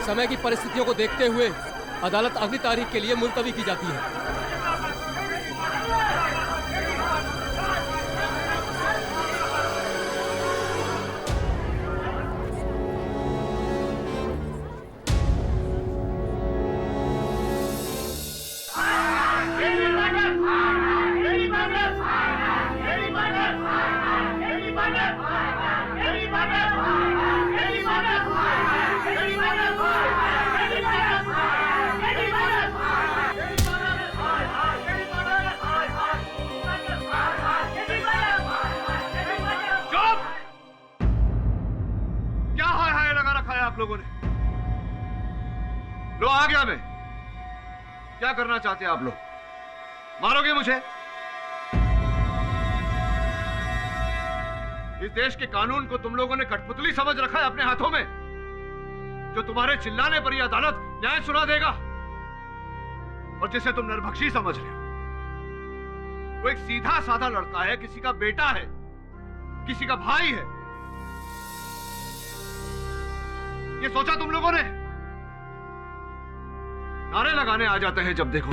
समय की परिस्थितियों को देखते हुए अदालत अगली तारीख के लिए मुलतवी की जाती है। लोगों ने लो आ गया मैं। क्या करना चाहते हैं आप लोग? मारोगे मुझे? इस देश के कानून को तुम लोगों ने कठपुतली समझ रखा है अपने हाथों में, जो तुम्हारे चिल्लाने पर ही अदालत न्याय सुना देगा, और जिसे तुम नरभक्षी समझ रहे हो। वो एक सीधा साधा लड़का है, किसी का बेटा है, किसी का भाई है। ये सोचा तुम लोगों ने? नारे लगाने आ जाते हैं जब देखो।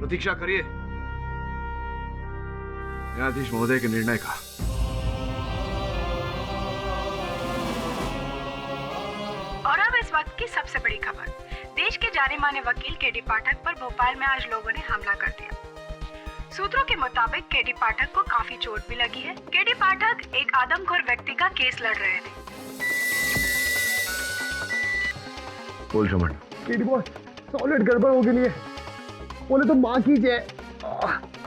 प्रतीक्षा करिए न्यायाधीश महोदय के निर्णय का। और अब इस वक्त की सबसे बड़ी खबर। देश के जाने माने वकील केडी पाठक पर भोपाल में आज लोगों ने हमला कर दिया। सूत्रों के मुताबिक केडी पाठक को काफी चोट भी लगी है। केडी पाठक एक आदमखोर व्यक्ति का केस लड़ रहे थे। बोल रमन। केडी बॉस, सॉलिड गड़बड़ हो गई है। बोले तो माँ की जय।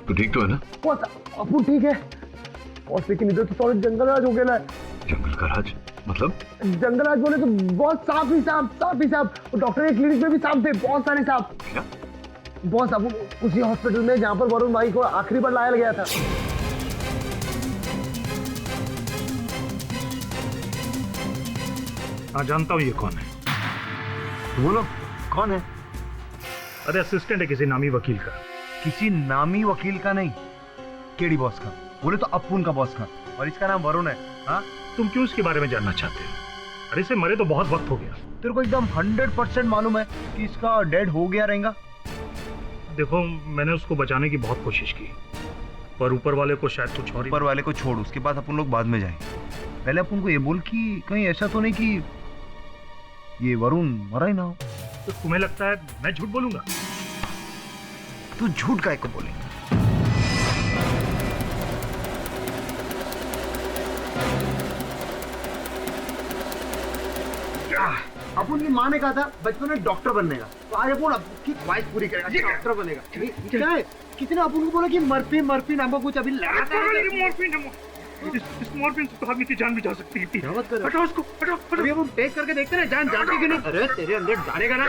तू ठीक तो है ना? बॉस अपन ठीक है बॉस, लेकिन इधर तो सॉलिड जंगल राज हो गया है। जंगल का राज मतलब? जंगल राज बोले तो बहुत सांप ही सांप। डॉक्टर के क्लिनिक में भी सांप थे, बहुत सारे सांप। क्या? बॉस अब उसी हॉस्पिटल में जहाँ पर वरुण भाई को आखिरी बार लाया गया था। हाँ जानता हूँ ये कौन है। बोलो कौन है? अरे असिस्टेंट है किसी नामी वकील का। किसी नामी वकील का नहीं, केडी बॉस का। बोले तो अपुन का बॉस का, और इसका नाम वरुण है। हाँ तुम क्यों इसके बारे में जानना चाहते हो? अरे इसे मरे तो बहुत वक्त हो गया। तेरे को एकदम 100% मालूम है कि इसका डेड हो गया रहेगा। देखो मैंने उसको बचाने की बहुत कोशिश की, पर ऊपर वाले को शायद कुछ और। ऊपर वाले को छोड़, उसके बाद अपन लोग बाद में जाएंगे। पहले अपन को ये बोल कि कहीं ऐसा तो नहीं कि ये वरुण मरा ही ना हो। तो तुम्हें लगता है मैं झूठ बोलूंगा? तू झूठ काहे को बोलेगा? अपन की माँ ने कहा था बचपन में डॉक्टर बनने का, तो आज अपन आपकी ख्वाहिश पूरी करेगा, डॉक्टर बनेगा। क्या है? किसी ने अपन को बोला कि मर्फी नाम का कुछ अभी लगाता है। इस मॉर्फिन से तो आदमी की जान भी जा सकती है। क्या बात कर रहे हो? हटाओ उसको, हटाओ। अभी हम टेस्ट करके देखते हैं जान जाती कि नहीं। अरे तेरे अंदर जाने का ना।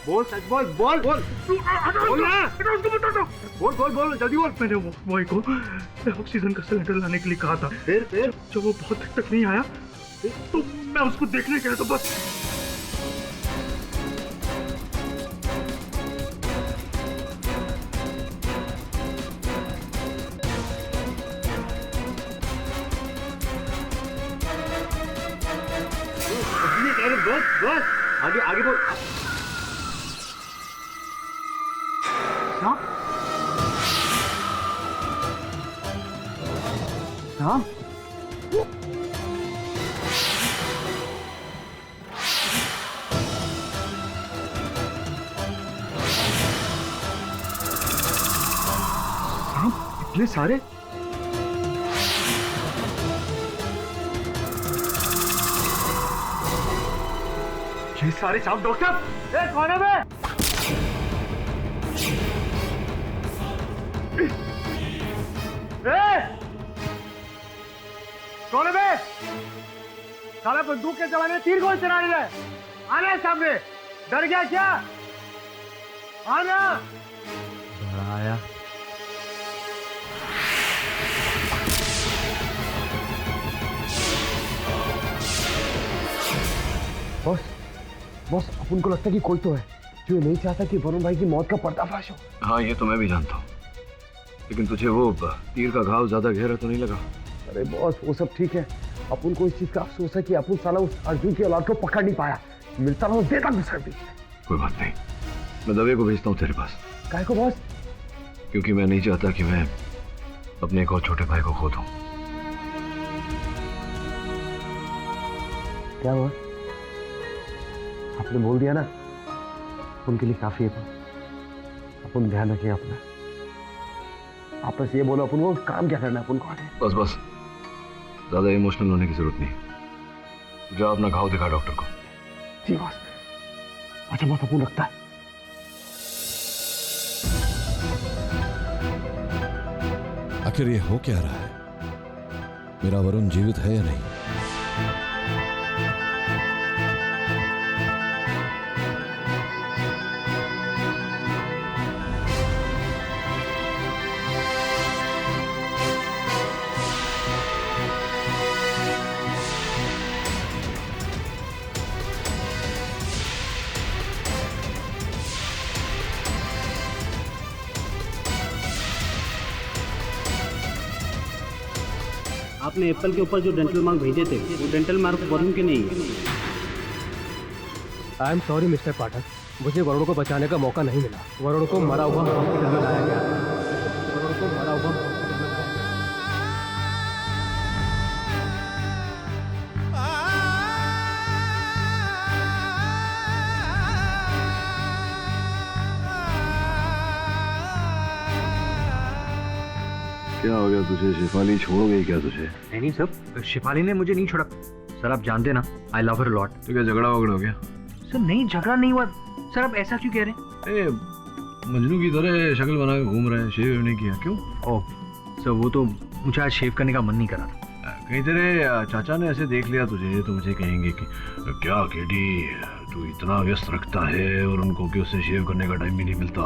बोल सच बोल, बोल बोल बोल ना। बोल जल्दी बोल। मैंने वो बॉय को ऑक्सीजन का सिलेंडर लाने के लिए कहा था। फिर जब वो बहुत देर तक नहीं आया तो मैं उसको देखने गया, तो बस। बस आगे बोल। हाँ इतने सारे? ये सारे सांप डॉक्टर कौन है? मैं कौन है? मैं साला बंदूक के जमाने तीर कौन चला रहा है? आना सामने। डर गया क्या? आना। आया बॉस अपन को लगता है कि कोई तो है जो ये नहीं चाहता कि वरुण भाई की मौत का पर्दाफाश हो। हाँ ये तो मैं भी जानता हूँ, लेकिन तुझे वो तीर का घाव ज्यादा गहरा तो नहीं लगा? अरे बॉस वो सब ठीक है, अपन को इस चीज का अफसोस है कि अपन साला उस अर्जुन की औलाद को पकड़ नहीं पाया। मिलता रहो देता गुस्सा भी। कोई बात नहीं, मैं दवे को भेजता हूँ तेरे पास। काहे को बॉस? क्योंकि मैं नहीं चाहता कि मैं अपने एक और छोटे भाई को खो दूं। क्या हुआ? आपने बोल दिया ना, उनके लिए काफी है। अपन ध्यान रखें अपना। आप बस ये बोलो अपन को काम क्या करना है, अपन को आगे। बस ज्यादा इमोशनल होने की जरूरत नहीं। जाओ अपना घाव दिखा डॉक्टर को। जी बॉस। अच्छा बॉस अपन रखता है। आखिर ये हो क्या रहा है? मेरा वरुण जीवित है या नहीं? आपने एप्पल के ऊपर जो डेंटल मार्क भेजे थे वो डेंटल मार्क वरुण के नहीं है। आई एम सॉरी मिस्टर पाठक, मुझे वरुण को बचाने का मौका नहीं मिला। वरुण को मरा हुआ हॉस्पिटल में लाया गया। वरुण को मरा हुआ हॉस्पिटल में लाया गया। क्या हो गया तुझे? शिफाली छोड़ गई क्या तुझे? नहीं सर, शिफाली ने मुझे नहीं छोड़ा। सर आप जानते ना, आई लव हर लॉट। तो क्या झगड़ा वगड़ा हो गया? सर नहीं, झगड़ा नहीं हुआ। सर आप ऐसा क्यों कह रहे हैं? मजनू की तरह शक्ल बना के घूम रहे हैं, शेव नहीं किया क्यों? ओह सर, वो तो मुझे आज शेव करने का मन नहीं करा था। कहीं तेरे चाचा ने ऐसे देख लिया तुझे तो मुझे कहेंगे कि क्या केडी तू इतना व्यस्त रखता है और उनको कि उससे शेव करने का टाइम भी नहीं मिलता।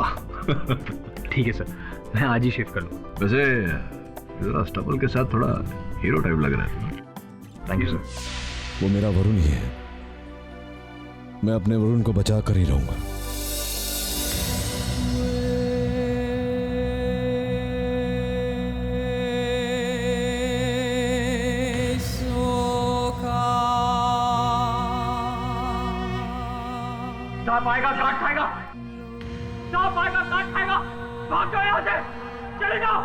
ठीक है सर, मैं आज ही शेव कर लूँ। वैसे जरा स्टबल के साथ थोड़ा हीरो टाइप लग रहा है। Thank you sir. वो मेरा वरुण ही है, मैं अपने वरुण को बचा कर ही रहूंगा। सांप आएगा काट खाएगा, सांप आएगा काट खाएगा। भाग जाओ यहाँ से, चले जाओ,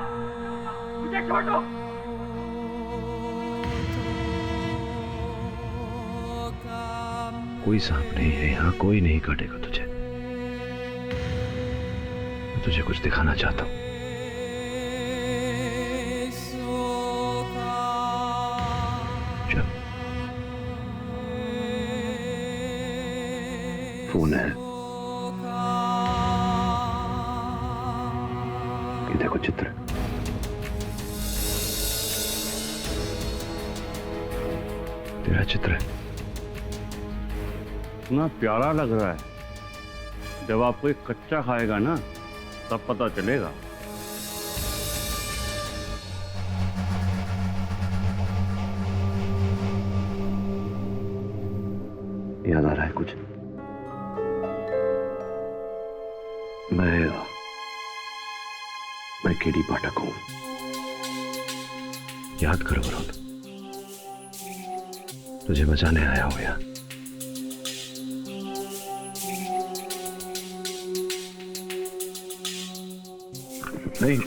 मुझे छोड़ दो। कोई सांप नहीं है यहाँ, कोई नहीं काटेगा तुझे। मैं तुझे कुछ दिखाना चाहता हूँ। चल, फोन है, ये देखो चित्र। तेरा चित्र है। इतना प्यारा लग रहा है। जब आपको एक कच्चा खाएगा ना तब पता चलेगा। याद आ रहा है कुछ? मैं केडी पाठक हूं। याद कर वरुण, तुझे बचाने आया हूं यहाँ। नहीं,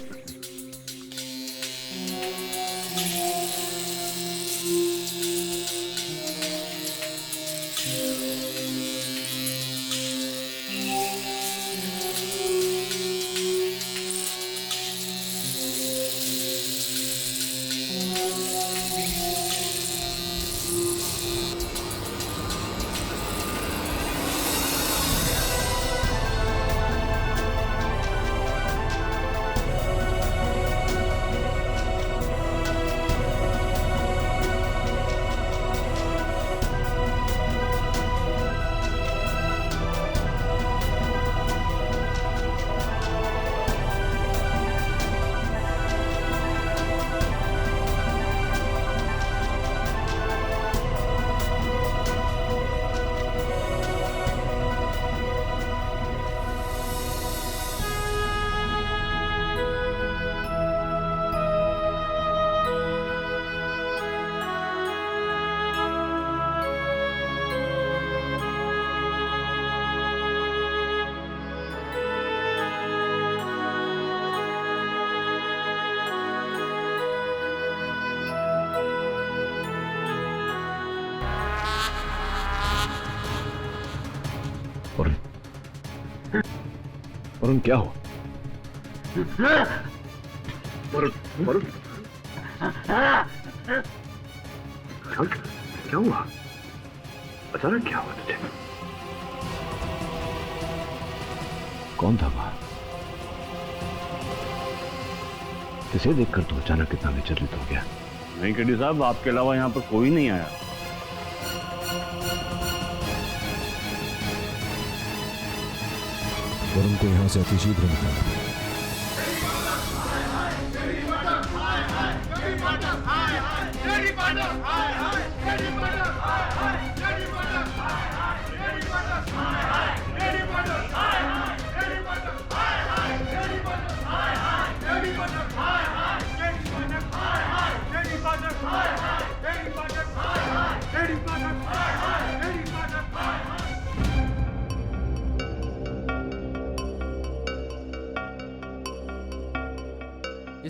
वरुण क्या हुआ? वरुण क्या हुआ? अचानक क्या हुआ तुझे? कौन था वहां? किसे देखकर तू अचानक कितना विचलित हो गया? नहीं केडी साहब, आपके अलावा यहाँ पर कोई नहीं आया। वरुण को यहाँ से अतिशीघ्र निकालना पड़ेगा।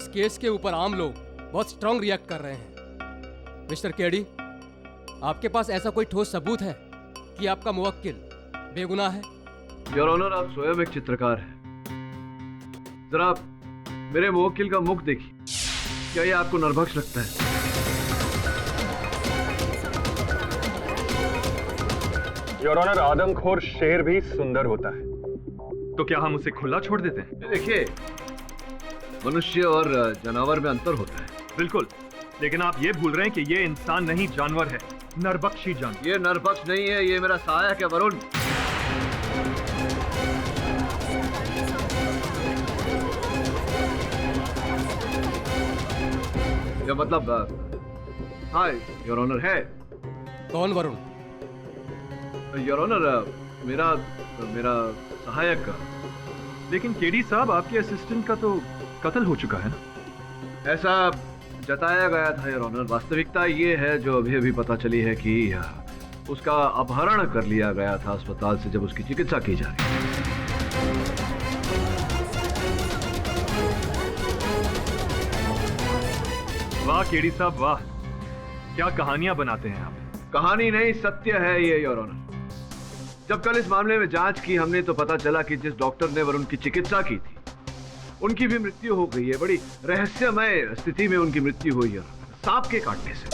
इस केस के ऊपर आम लोग बहुत स्ट्रांग रिएक्ट कर रहे हैं। मिस्टर केडी, आपके पास ऐसा कोई ठोस सबूत है कि आपका मुवक्किल बेगुनाह है? योर ऑनर, आप स्वयं एक चित्रकार हैं। जरा मेरे मुवक्किल का मुख देखिए, क्या ये आपको नरभक्ष लगता है? योर ऑनर, आदमखोर शेर भी सुंदर होता है, तो क्या हम उसे खुला छोड़ देते हैं? देखिए, मनुष्य और जानवर में अंतर होता है। बिल्कुल, लेकिन आप ये भूल रहे हैं कि ये इंसान नहीं, जानवर है, नरभक्षी जानवर। ये नरभक्ष नहीं है, ये मेरा सहायक है वरुण। ये मतलब हाँ योर ऑनर है। कौन वरुण? योर ऑनर, मेरा सहायक का। लेकिन केडी साहब, आपके असिस्टेंट का तो कत्ल हो चुका है ना? ऐसा जताया गया था योर ऑनर। वास्तविकता ये है जो अभी अभी पता चली है कि उसका अपहरण कर लिया गया था अस्पताल से जब उसकी चिकित्सा की जा रही थी। वाह केडी साहब, वाह, क्या कहानियां बनाते हैं आप। कहानी नहीं, सत्य है ये योर ऑनर। जब कल इस मामले में जांच की हमने तो पता चला कि जिस डॉक्टर ने वरुण की चिकित्सा की थी उनकी भी मृत्यु हो गई है। बड़ी रहस्यमय स्थिति में उनकी मृत्यु हुई है, सांप के काटने से।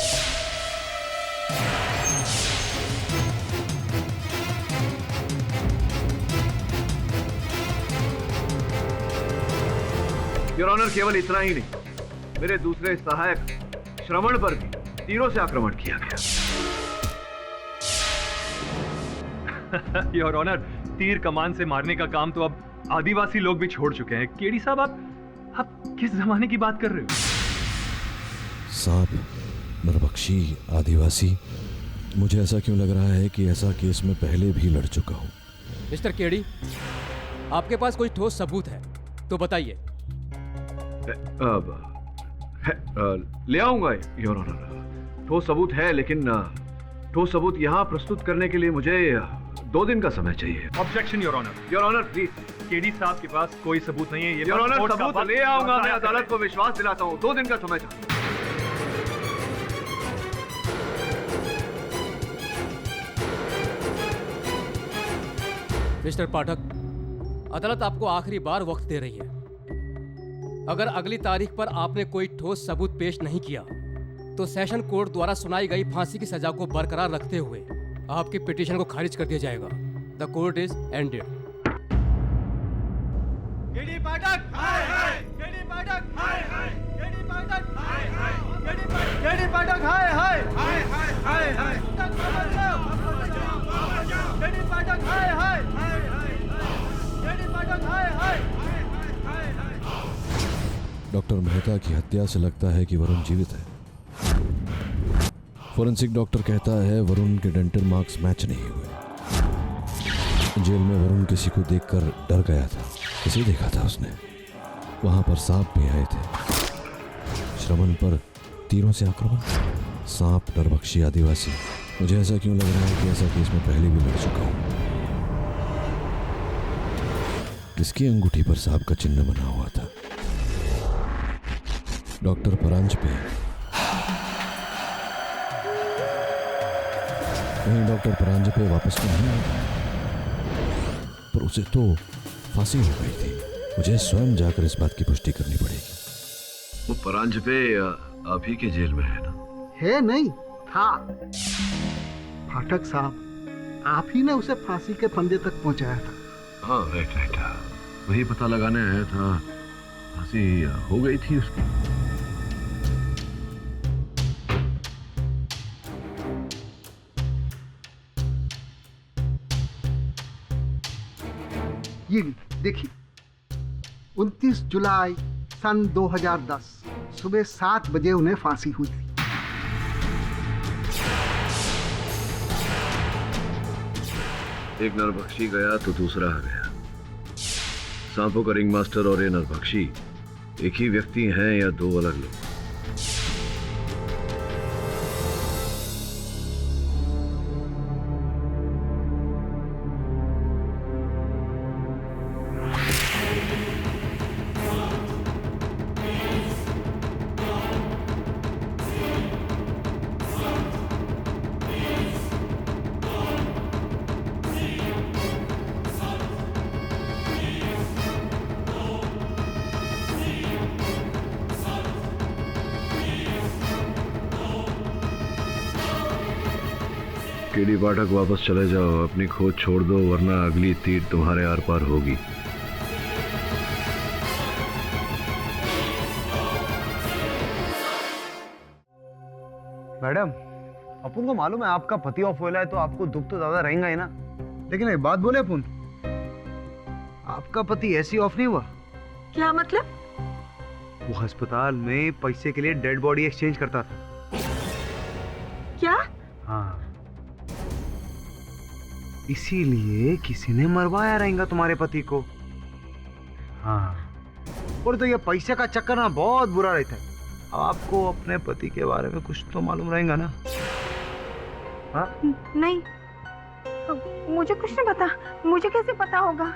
योर ऑनर, केवल इतना ही नहीं, मेरे दूसरे सहायक श्रवण पर भी तीरों से आक्रमण किया गया। योर ऑनर, तीर कमान से मारने का काम तो अब आदिवासी लोग भी छोड़ चुके हैं। केडी साहब, आप किस जमाने की बात कर रहे हो? सांप, नरभक्षी, आदिवासी, मुझे ऐसा क्यों लग रहा है कि ऐसा केस में पहले भी लड़ चुका हूं। मिस्टर केडी, आपके पास कोई ठोस सबूत है तो बताइए। ले आऊंगा योर ऑनर। ठोस सबूत है, लेकिन ठोस सबूत यहाँ प्रस्तुत करने के लिए मुझे 2 दिन का समय चाहिए। Objection your honour. Your honour please. KD साहब के पास कोई सबूत नहीं है। योर ऑनर, सबूत ले आऊंगा। मैं अदालत को विश्वास दिलाता हूँ। 2 दिन का समय चाहिए। मिस्टर पाठक, अदालत आपको आखिरी बार वक्त दे रही है। अगर अगली तारीख पर आपने कोई ठोस सबूत पेश नहीं किया तो सेशन कोर्ट द्वारा सुनाई गई फांसी की सजा को बरकरार रखते हुए आपकी पिटीशन को खारिज कर दिया जाएगा। The court is ended. KD Pathak, hi hi. KD Pathak, hi hi. KD Pathak, hi hi. KD Pathak, hi hi. Hi hi hi hi. KD Pathak, hi hi. KD Pathak, hi hi. Doctor Mehta की हत्या से लगता है कि वरुण जीवित है। Forensic doctor कहता है वरुण के डेंटल मार्क्स मैच नहीं हुए। जेल में वरुण किसी को देखकर डर गया था। किसे देखा था उसने? वहां पर सांप भी आए थे। श्रवण पर तीरों से आक्रमण, सांप, नरभक्षी, आदिवासी। मुझे ऐसा क्यों लग रहा है कि ऐसा केस में पहले भी लड़ चुका हूं। किसकी अंगूठी पर सांप का चिन्ह बना हुआ था? डॉक्टर परांजपे। कहीं डॉक्टर परांजपे वापस तो नहीं आया? पर उसे तो फांसी हो गई थी। मुझे स्वयं जाकर इस बात की पुष्टि करनी पड़ेगी। वो परांजपे आप ही के जेल में है ना? है नहीं, था। फाटक साहब, आप ही ने उसे फांसी के फंदे तक पहुंचाया था। हाँ, राइट। वही पता लगाने आया था। फांसी हो गई थी उसकी। ये देखिए, 29 जुलाई सन 2010 सुबह 7 बजे उन्हें फांसी हुई थी। एक नरभक्षी गया तो दूसरा आ गया। सांपों का रिंग मास्टर और ये नरभक्षी एक ही व्यक्ति हैं या 2 अलग लोग? केडी पाठक वापस चले जाओ, अपनी खोज छोड़ दो, वरना अगली तीर तुम्हारे आर पार होगी। मैडम, अपन को मालूम है आपका पति ऑफ हुआ है, तो आपको दुख तो ज्यादा रहेगा ही ना। लेकिन एक बात बोले अपन, आपका पति ऐसी ऑफ नहीं हुआ। क्या मतलब? वो अस्पताल में पैसे के लिए डेड बॉडी एक्सचेंज करता था। क्या? हाँ, इसीलिए किसी ने मरवाया रहेगा तुम्हारे पति को। हाँ, और तो ये पैसे का चक्कर ना बहुत बुरा रहता है। आपको अपने पति के बारे में कुछ तो मालूम रहेगा ना? हाँ? नहीं, मुझे कुछ नहीं पता। मुझे कैसे पता होगा?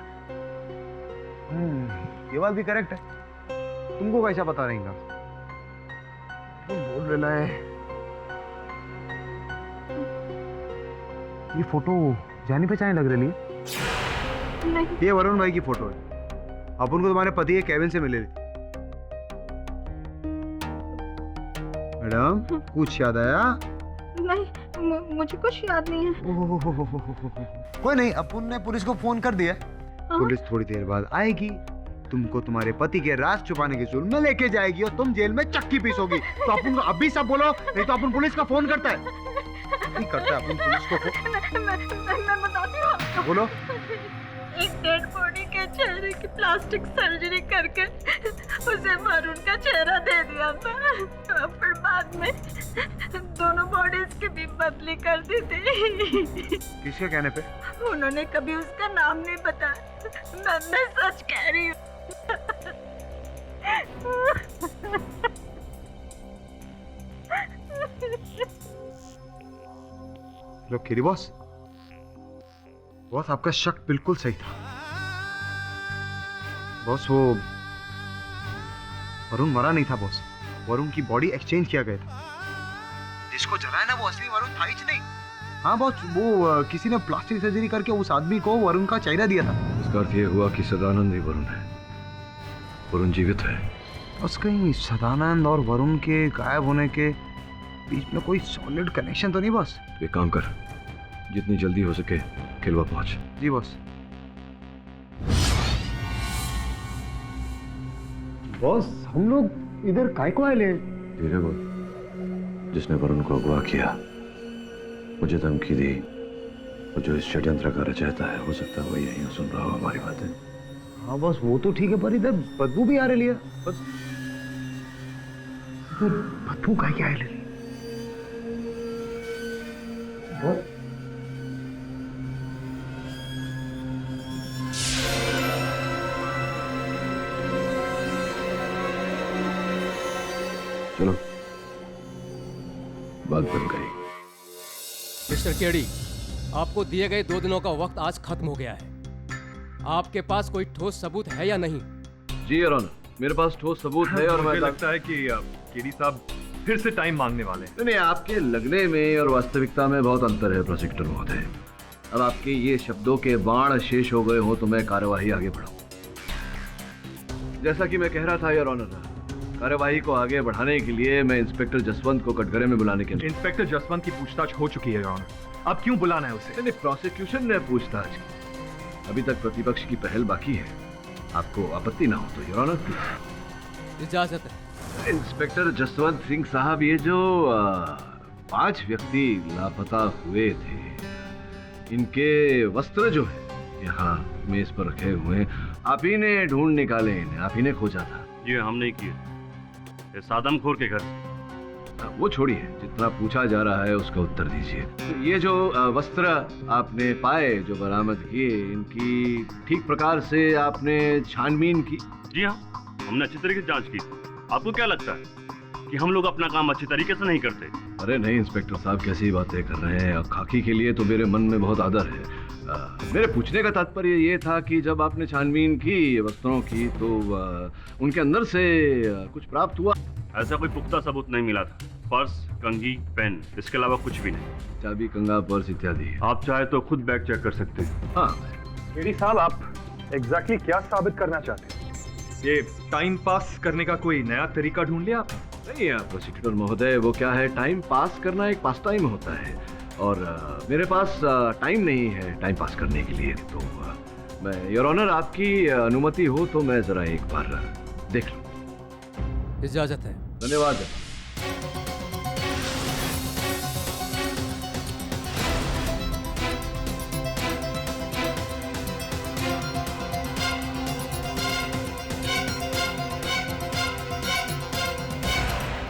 ये बात भी करेक्ट है। तुमको कैसा पता रहेगा? तुम बोल रहा है। ये फोटो जानी पहचानी लग रही है। नहीं। ये वरुण भाई की फोटो है। अपन को तुम्हारे पति के केबिन से मिले। मैडम, कुछ याद आया? नहीं, मुझे कुछ याद नहीं है। कोई नहीं, अपन ने पुलिस को फोन कर दिया। पुलिस थोड़ी देर बाद आएगी, तुमको तुम्हारे पति के राज छुपाने के जुर्म में लेके जाएगी और तुम जेल में चक्की पीसोगी। तो अपन को अभी सब बोलो, नहीं तो अपन पुलिस का फोन करता है। नहीं करता है अपन पुलिस को फोन। मैं बताती हूँ आपको। बोलो। एक डेड बॉडी के चेहरे की प्लास्टिक सर्जरी करके उसे वरुण का चेहरा दे दिया था। फिर बाद में दोनों बॉडीज की भी बदली कर दी थी। किसके कहने पे? उन्होंने कभी उसका नाम नहीं बताया। मैं सच कह रही हूँ। लो किरी बॉस, बॉस आपका शक बिल्कुल सही था। बॉस, वो वरुण मरा नहीं था बॉस। वरुण की बॉडी एक्सचेंज किया गया था। जिसको जलाया ना वो असली वरुण था ही नहीं। हाँ बॉस, वो किसी ने प्लास्टिक सर्जरी करके उस आदमी को वरुण का चेहरा दिया था। इसका अर्थ ये हुआ कि सदानंद ही वरुण है। वरुण जीवित है। बस कहीं सदानंद और वरुण के गायब होने के बीच में कोई सॉलिड कनेक्शन तो नहीं बॉस? तो एक काम कर, जितनी जल्दी हो सके खिलवा पहुंच। जी बॉस। बॉस, हम लोग इधर काय को आए ले? धीरे बोल। जिसने वरुण को अगवा किया, मुझे धमकी दी, और जो इस षड्यंत्र का रचयिता है, हो सकता है वो यहीं सुन रहा हो हमारी बातें। हाँ बॉस, वो तो ठीक है, पर इधर बदबू भी आ रही है। बस बदबू का क्या है? चलो, बात बन गई। मिस्टर केडी, आपको दिए गए 2 दिनों का वक्त आज खत्म हो गया है। आपके पास कोई ठोस सबूत है या नहीं? जी योर ऑनर, मेरे पास ठोस सबूत है और मुझे लगता है कि केडी साहब फिर से टाइम मांगने वाले हैं। नहीं, आपके लगने में और वास्तविकता में बहुत अंतर है प्रोसिक्यूटर महोदय। अब आपके ये शब्दों के बाण शेष हो गए हो तो मैं कार्यवाही आगे बढ़ाऊं। जैसा कि मैं कह रहा था योर ऑनर, कार्यवाही को आगे बढ़ाने के लिए मैं इंस्पेक्टर जसवंत को कटघरे में बुलाने के लिए। इंस्पेक्टर जसवंत की पूछताछ हो चुकी है योर ऑनर। अब क्यों बुलाना है उसे? नहीं, प्रोसिक्यूशन ने पूछताछ की। अभी तक प्रतिपक्ष की पहल बाकी है। आपको आपत्ति ना हो तो योर ऑनर प्लीज। इजाजत है। इंस्पेक्टर जसवंत सिंह साहब, ये जो 5 व्यक्ति लापता हुए थे, इनके वस्त्र जो है यहाँ मेज पर रखे हुए हैं, आप ही ने ढूंढ निकाले इन्हें, आप ही ने खोजा था? ये हम नहीं किए, ये सादमखोर के घर से। वो छोड़िए, जितना पूछा जा रहा है उसका उत्तर दीजिए। तो ये जो वस्त्र आपने पाए, जो बरामद किए, इनकी ठीक प्रकार से आपने छानबीन की? जी हाँ, हमने अच्छी तरीके से जांच की। आपको क्या लगता है कि हम लोग अपना काम अच्छी तरीके से नहीं करते? अरे नहीं इंस्पेक्टर साहब, कैसी बातें कर रहे हैं। खाकी के लिए तो मेरे मन में बहुत आदर है। मेरे पूछने का तात्पर्य ये था कि जब आपने छानबीन की वस्त्रों की, तो उनके अंदर से कुछ प्राप्त हुआ? ऐसा कोई पुख्ता सबूत नहीं मिला था। पर्स, कंघी, पेन, इसके अलावा कुछ भी नहीं। चाबी, कंघा, पर्स इत्यादि। आप चाहे तो खुद बैग चेक कर सकते हैं। हाँ। केडी साहब, आप एग्जैक्टली क्या साबित करना चाहते हैं? ये टाइम पास करने का कोई नया तरीका ढूंढ लिया आपने? नहीं प्रोसिक्यूटर महोदय, वो क्या है, टाइम पास करना एक पास टाइम होता है और मेरे पास टाइम नहीं है टाइम पास करने के लिए, तो मैं योर ऑनर आपकी अनुमति हो तो मैं जरा एक बार देख लूं। इजाजत है। धन्यवाद।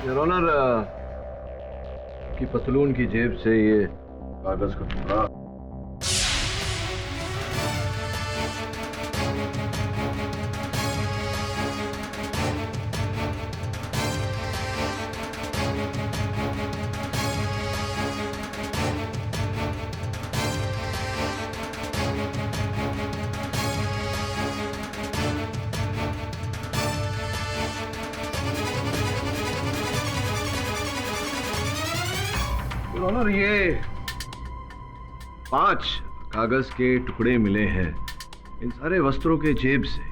योर ऑनर की पतलून की जेब से ये कागज का टुकड़ा ऑनर, ये 5 कागज के टुकड़े मिले हैं इन सारे वस्त्रों के जेब से।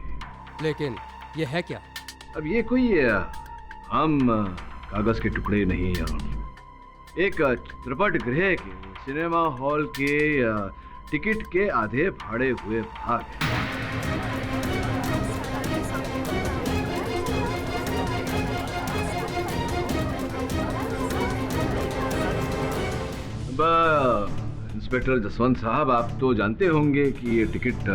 लेकिन ये है क्या? अब ये कोई आम कागज के टुकड़े नहीं है। एक चित्रपट गृह के सिनेमा हॉल के टिकट के आधे फाड़े हुए भाग हैं। इंस्पेक्टर जसवंत साहब, आप तो जानते होंगे कि ये टिकट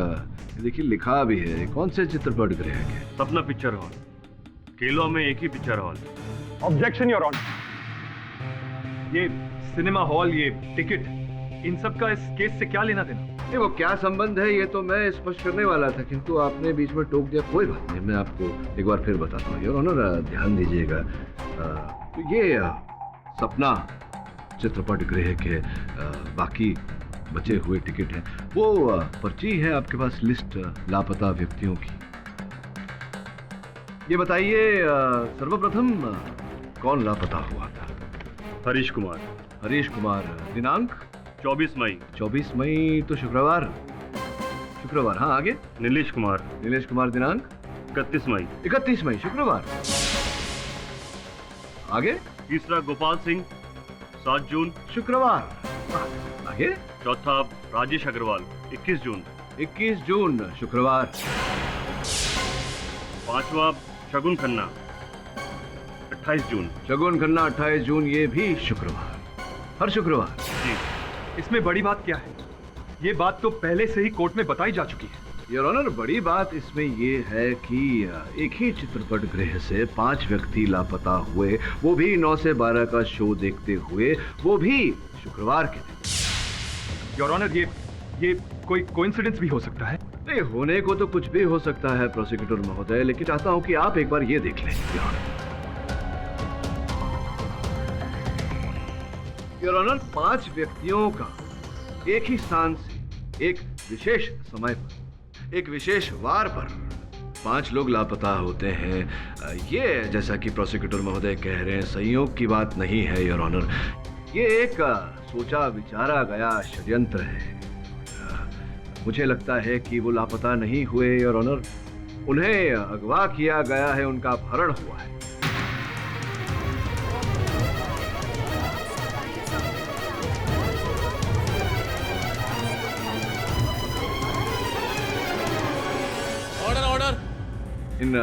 देखिए लिखा भी है कौन से चित्रपट गृह के? सपना पिक्चर हॉल। केलो में एक ही picture hall. Objection your honour. ये सिनेमा हॉल, ये टिकट, इन सब का इस केस से क्या लेना देना? वो क्या संबंध है ये तो मैं स्पष्ट करने वाला था, किंतु आपने बीच में टोक दिया। कोई बात नहीं, मैं आपको एक बार फिर बताता हूँ। योर ऑनर, ध्यान दीजिएगा, ये सपना चित्रपट गृह के बाकी बचे हुए टिकट हैं। वो पर्ची है आपके पास लिस्ट लापता व्यक्तियों की। ये बताइए सर्वप्रथम कौन लापता हुआ था? हरीश कुमार। हरीश कुमार। दिनांक 24 मई। 24 मई तो शुक्रवार। शुक्रवार, हाँ। आगे? नीलेश कुमार। नीलेश कुमार। दिनांक 31 मई। 31 मई शुक्रवार। आगे? तीसरा गोपाल सिंह, 7 जून शुक्रवार। आगे? चौथा राजेश अग्रवाल, 21 जून। 21 जून शुक्रवार। पांचवा शगुन खन्ना, 28 जून। शगुन खन्ना 28 जून, ये भी शुक्रवार। हर शुक्रवार। जी। इसमें बड़ी बात क्या है? ये बात तो पहले से ही कोर्ट में बताई जा चुकी है। योर ऑनर, बड़ी बात इसमें ये है कि एक ही चित्रपट गृह से 5 व्यक्ति लापता हुए, वो भी 9 से 12 का शो देखते हुए, वो भी शुक्रवार के दिन। योर ऑनर, ये कोई कोइंसिडेंस भी हो सकता है? नहीं, होने को तो कुछ भी हो सकता है प्रोसिक्यूटर महोदय, लेकिन चाहता हूं कि आप एक बार ये देख लें। योर ऑनर, 5 व्यक्तियों का एक ही स्थान से एक विशेष समय पर, एक विशेष वार पर 5 लोग लापता होते हैं। ये जैसा कि प्रोसिक्यूटर महोदय कह रहे हैं, संयोग की बात नहीं है योर ऑनर। ये एक सोचा विचारा गया षड्यंत्र है। मुझे लगता है कि वो लापता नहीं हुए योर ऑनर, उन्हें अगवा किया गया है, उनका अपहरण हुआ है। इन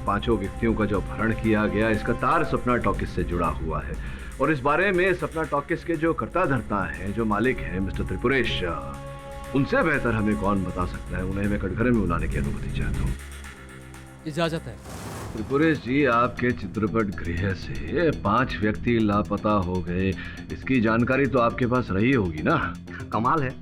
5 व्यक्तियों का जो अपहरण किया गया, इसका तार सपना टॉकीज से जुड़ा हुआ है, और इस बारे में सपना टॉकीज के जो कर्ता धर्ता हैं, जो मालिक हैं मिस्टर त्रिपुरेश, उनसे बेहतर हमें कौन बता सकता है। उन्हें मैं कटघरे में बुलाने की अनुमति चाहता हूँ। इजाजत है। त्रिपुरेश जी, आपके चित्रपट गृह से 5 व्यक्ति लापता हो गए, इसकी जानकारी तो आपके पास रही होगी ना? कमाल है,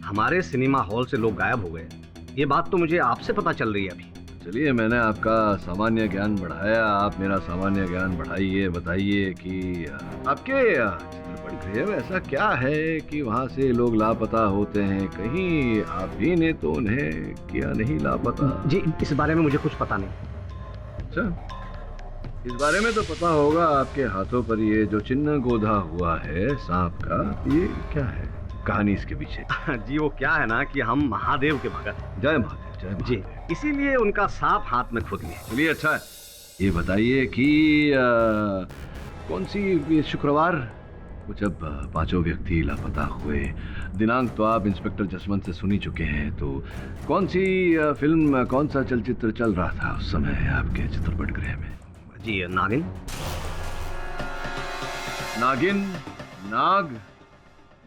हमारे सिनेमा हॉल से लोग गायब हो गए, ये बात तो मुझे आपसे पता चल रही है अभी। चलिए, मैंने आपका सामान्य ज्ञान बढ़ाया, आप मेरा सामान्य ज्ञान बढ़ाइए। बताइए कि आपके चित्रपट गृह में ऐसा क्या है कि वहाँ से लोग लापता होते हैं? कहीं आप भी ने तो उन्हें किया नहीं लापता? जी, इस बारे में मुझे कुछ पता नहीं। अच्छा, इस बारे में तो पता होगा। आपके हाथों पर ये जो चिन्ह गोधा हुआ है सांप का, ये क्या है? कहानी इसके पीछे? जी, वो क्या है ना कि हम महादेव के भगत। जय महादेव। जय महादेव। जी, इसीलिए उनका सांप हाथ में खुद लिए। चलिए, अच्छा है। ये बताइए कि कौन सी शुक्रवार वो जब पांचों व्यक्ति लापता हुए, दिनांक तो आप इंस्पेक्टर जसवंत से सुनी चुके हैं, तो कौन सी फिल्म, कौन सा चलचित्र चल रहा था उस समय आपके चित्रपट गृह में? जी नागिन। नागिन? नाग?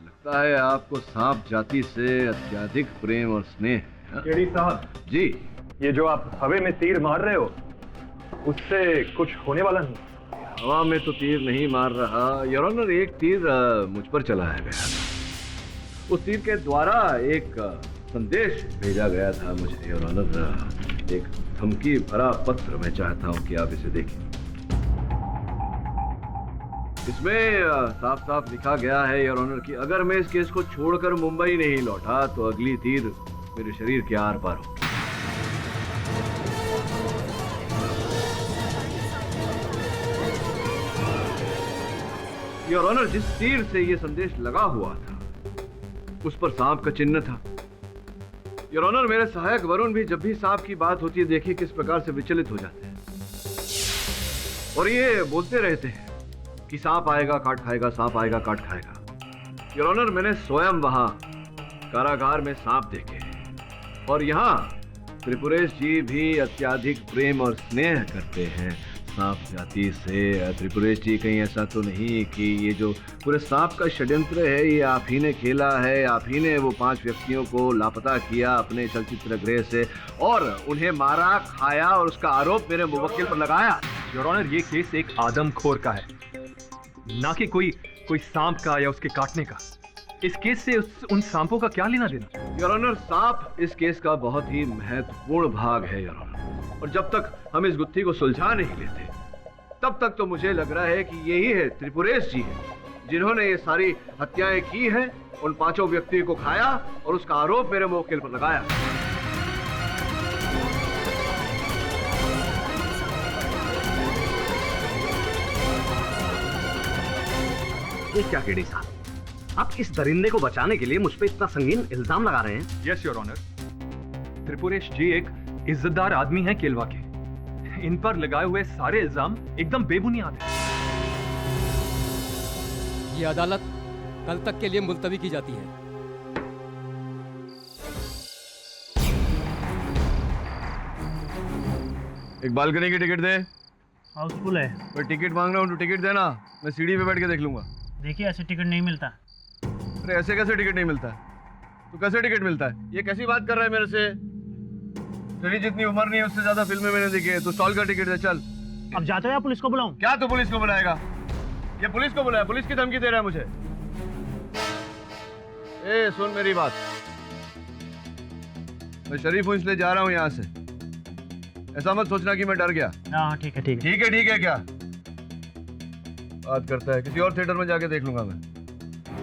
लगता है आपको सांप जाति से अत्यधिक प्रेम और स्नेह। केडी साहब जी, ये जो आप हवा में तीर मार रहे हो उससे कुछ होने वाला नहीं। हवा में तो तीर नहीं मार रहा योर ऑनर, एक तीर मुझ पर चलाया गया था। उस तीर के द्वारा एक संदेश भेजा गया था मुझे योर ऑनर, एक धमकी भरा पत्र। मैं चाहता हूं कि आप इसे देखें। इसमें साफ साफ लिखा गया है योर ऑनर कि अगर मैं इस केस को छोड़कर मुंबई नहीं लौटा तो अगली तीर मेरे शरीर के आर पार होगी। योर ऑनर, जिस तीर से यह संदेश लगा हुआ था उस पर सांप का चिन्ह था। योर ऑनर, मेरे सहायक वरुण भी जब भी सांप की बात होती है देखिए किस प्रकार से विचलित हो जाते हैं और ये बोलते रहते हैं कि सांप आएगा काट खाएगा, सांप आएगा काट खाएगा। योर ऑनर, मैंने स्वयं वहां कारागार में सांप देखे और यहाँ त्रिपुरेश जी भी अत्यधिक प्रेम और स्नेह करते हैं सांप जाति से। त्रिपुरेश जी, कहीं ऐसा तो नहीं कि ये जो पूरे सांप का षड्यंत्र है ये आप ही ने खेला है, आप ही ने वो 5 व्यक्तियों को लापता किया अपने चलचित्र गृह से और उन्हें मारा, खाया और उसका आरोप मेरे मुवक्किल पर लगाया? योर ऑनर, ये केस एक आदमखोर का है, ना कि कोई सांप का या उसके काटने का। इस केस से उन सांपों का क्या लेना देना? योर ऑनर, सांप इस केस का बहुत ही महत्वपूर्ण भाग है योर ऑनर, और जब तक हम इस गुत्थी को सुलझा नहीं लेते तब तक तो मुझे लग रहा है कि यही है त्रिपुरेश जी है जिन्होंने ये सारी हत्याएं की हैं, उन 5 व्यक्तियों को खाया और उसका आरोप मेरे मुवक्किल पर लगाया। ये क्या केडी साहब, आप इस दरिंदे को बचाने के लिए मुझ पे इतना संगीन इल्जाम लगा रहे हैं? यस योर ऑनर, त्रिपुरेश जी एक इज्जतदार आदमी हैं केलवा के। इन पर लगाए हुए सारे इल्जाम एकदम बेबुनियाद हैं। ये अदालत कल तक के लिए मुलतवी की जाती है। एक बालकनी की टिकट दे। हाउसफुल है। मैं टिकट मांग रहा हूँ तो टिकट देना, मैं सीढ़ी पे बैठ के देख लूंगा। देखिए ऐसे टिकट नहीं मिलता। अरे ऐसे कैसे टिकट नहीं मिलता है? तो कैसे टिकट मिलता है? ये कैसी बात कर रहा है मेरे से? तेरी जितनी उम्र नहीं है उससे ज्यादा फिल्में मैंने देखी है। तो स्टॉल का टिकट दे, चल। अब जाते हो या पुलिस को बुलाऊं? क्या तू पुलिस को बुलाएगा? ये पुलिस को बुलाया, पुलिस की धमकी दे रहा है मुझे। ए सुन मेरी बात, मैं शरीफ हूं इसलिए जा रहा हूं यहाँ से। ऐसा मत सोचना कि मैं डर गया। हाँ ठीक है ठीक है। ठीक है क्या बात करता है? किसी और थिएटर में जाके देख लूंगा मैं,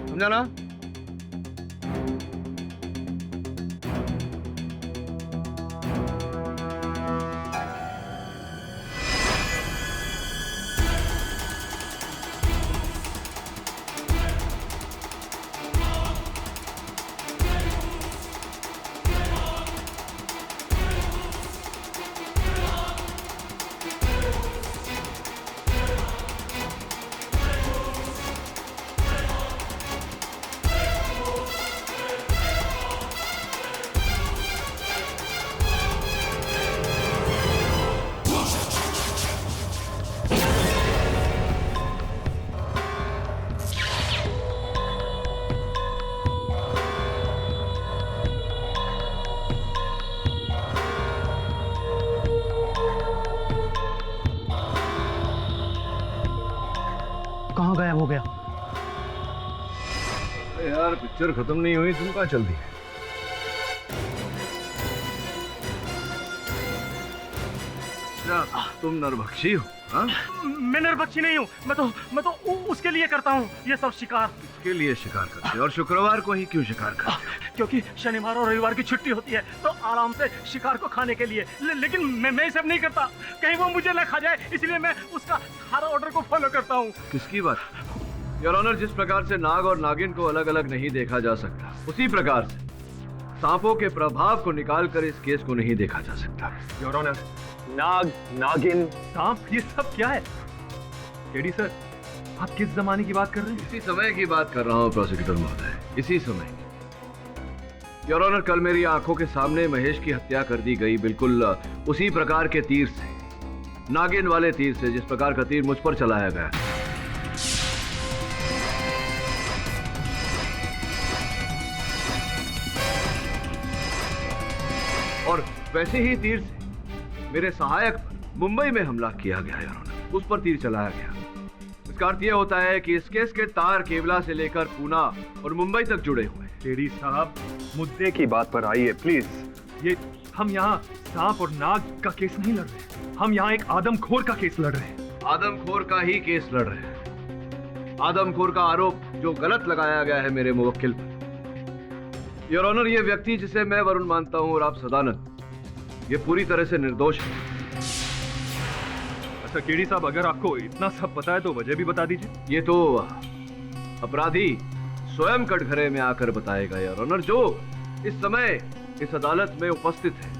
समझा ना? कहाँ गायब हो गया? अरे यार पिक्चर खत्म नहीं हुई, तुम कहाँ चल दी? तुम नरभक्षी हो? हाँ? मैं नरभक्षी नहीं हूँ, मैं तो उसके लिए करता हूँ ये सब शिकार। इसके लिए शिकार करते हो? और शुक्रवार को ही क्यों शिकार करते हो? क्योंकि शनिवार और रविवार की छुट्टी होती है तो आराम से शिकार को खाने के लिए। लेकिन मैं सब नहीं करता, कहीं वो मुझे न खा जाए, इसलिए मैं उसका हर ऑर्डर को फॉलो करता हूँ। किसकी बात? योर ऑनर, जिस प्रकार से नाग और नागिन को अलग अलग नहीं देखा जा सकता, उसी प्रकार से सांपों के प्रभाव को निकालकर इस केस को नहीं देखा जा सकता। योर ऑनर, नाग, नागिन, सांप, ये सब क्या है? केडी सर, आप किस जमाने की बात कर रहे हैं? इसी समय की बात कर रहा हूँ प्रोसिक्यूटर महोदय, इसी समय की। योर ऑनर, कल मेरी आंखों के सामने महेश की हत्या कर दी गई, बिल्कुल उसी प्रकार के तीर से, नागिन वाले तीर से, जिस प्रकार का तीर मुझ पर चलाया गया। और वैसे ही तीर से मेरे सहायक पर मुंबई में हमला किया गया, योर ऑनर। उस पर तीर चलाया गया। इसका अर्थ यह होता है कि इस केस के तार केवला से लेकर पूना और मुंबई तक जुड़े हुए हैं। केडी साहब, मुद्दे की बात पर आइए प्लीज। ये हम यहाँ सांप और नाग का केस नहीं लड़ रहे, हम यहाँ एक आदमखोर का केस लड़ रहे हैं। आदमखोर का ही केस लड़ रहे हैं। आदमखोर का आरोप जो गलत लगाया गया है मेरे मुवक्किल पर। योर ऑनर, ये व्यक्ति जिसे मैं वरुण मानता हूँ और आप सदानंद, ये पूरी तरह से निर्दोष है। अच्छा केडी साहब, अगर आपको इतना सब पता है तो वजह भी बता दीजिए। ये तो अपराधी स्वयं कटघरे में आकर बताएगा योर ऑनर, जो इस समय इस अदालत में उपस्थित है।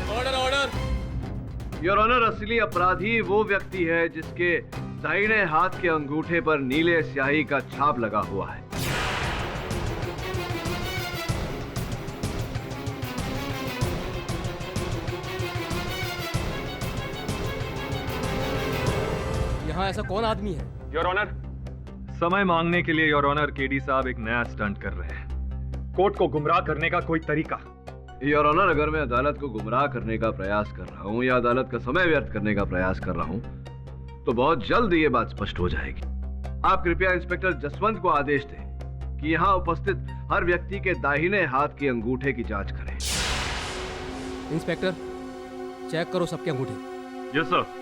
Order order. योर ऑनर, असली अपराधी वो व्यक्ति है जिसके दाहिने हाथ के अंगूठे पर नीले स्याही का छाप लगा हुआ है। यहाँ ऐसा कौन आदमी है? योर ऑनर, समय मांगने के लिए योर ऑनर केडी साहब एक नया स्टंट कर रहे हैं। कोर्ट को गुमराह करने का कोई तरीका। योर ऑनर, अगर मैं अदालत को गुमराह करने का प्रयास कर रहा हूँ या अदालत का समय व्यर्थ करने का प्रयास कर रहा हूँ तो बहुत जल्द ये बात स्पष्ट हो जाएगी। आप कृपया इंस्पेक्टर जसवंत को आदेश दें कि यहाँ उपस्थित हर व्यक्ति के दाहिने हाथ के अंगूठे की जांच करें। इंस्पेक्टर, चेक करो सबके अंगूठे। Yes sir.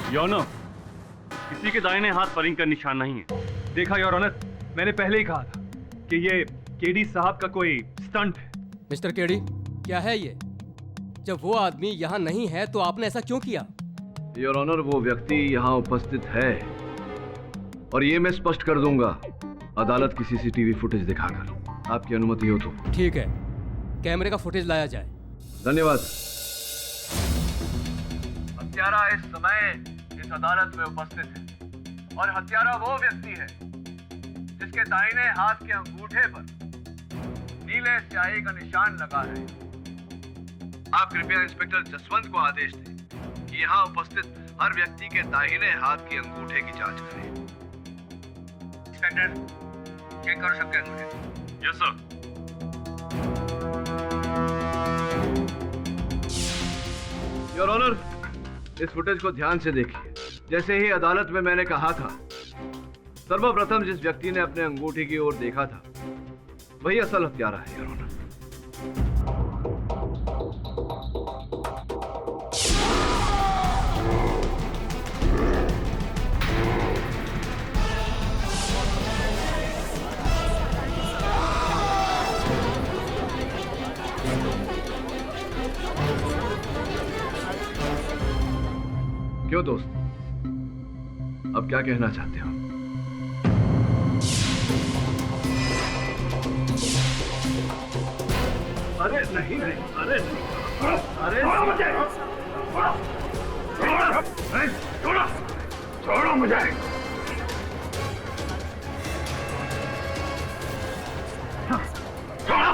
योर ऑनर, किसी के दाहिने हाथ पर रिंग का निशान नहीं है। देखा योर ऑनर, मैंने पहले ही कहा था कि ये केडी साहब का कोई स्टंट है। मिस्टर केडी, क्या है ये? जब वो आदमी यहाँ नहीं है तो आपने ऐसा क्यों किया? योर ऑनर, वो व्यक्ति यहाँ उपस्थित है और ये मैं स्पष्ट कर दूंगा अदालत की सीसीटीवी फुटेज दिखाकर। आपकी अनुमति हो तो। ठीक है, कैमरे का फुटेज लाया जाए। धन्यवाद। हत्यारा इस समय इस अदालत में उपस्थित है और हत्यारा वो व्यक्ति है जिसके दाहिने हाथ के अंगूठे पर नीले स्याही का निशान लगा है। आप कृपया इंस्पेक्टर जसवंत को आदेश दें कि यहाँ उपस्थित हर व्यक्ति के दाहिने हाथ के अंगूठे की जांच करें। इंस्पेक्टर, चेक कर सकते हैं अंगूठे। Yes sir. योर ऑनर, इस फुटेज को ध्यान से देखिए। जैसे ही अदालत में मैंने कहा था, सर्वप्रथम जिस व्यक्ति ने अपने अंगूठे की ओर देखा था वही असल हत्यारा है योर ऑनर। क्यों दोस्त, अब क्या कहना चाहते हो? अरे नहीं नहीं, अरे नहीं, अरे मुझे छोड़ो, छोड़ो मुझे। छोड़ो,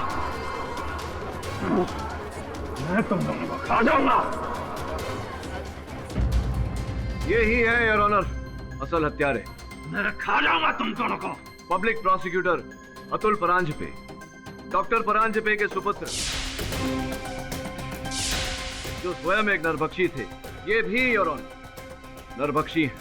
मैं तुम दोनों को खा जाऊंगा। यही है योर ऑनर असल हत्यारे। मैं खा जाऊंगा तुम दोनों को। Public prosecutor Atul Paranjpe, doctor Paranjpe के सुपुत्र। जो स्वयं एक नरभक्षी थे, ये भी योर ऑनर नरभक्षी हैं।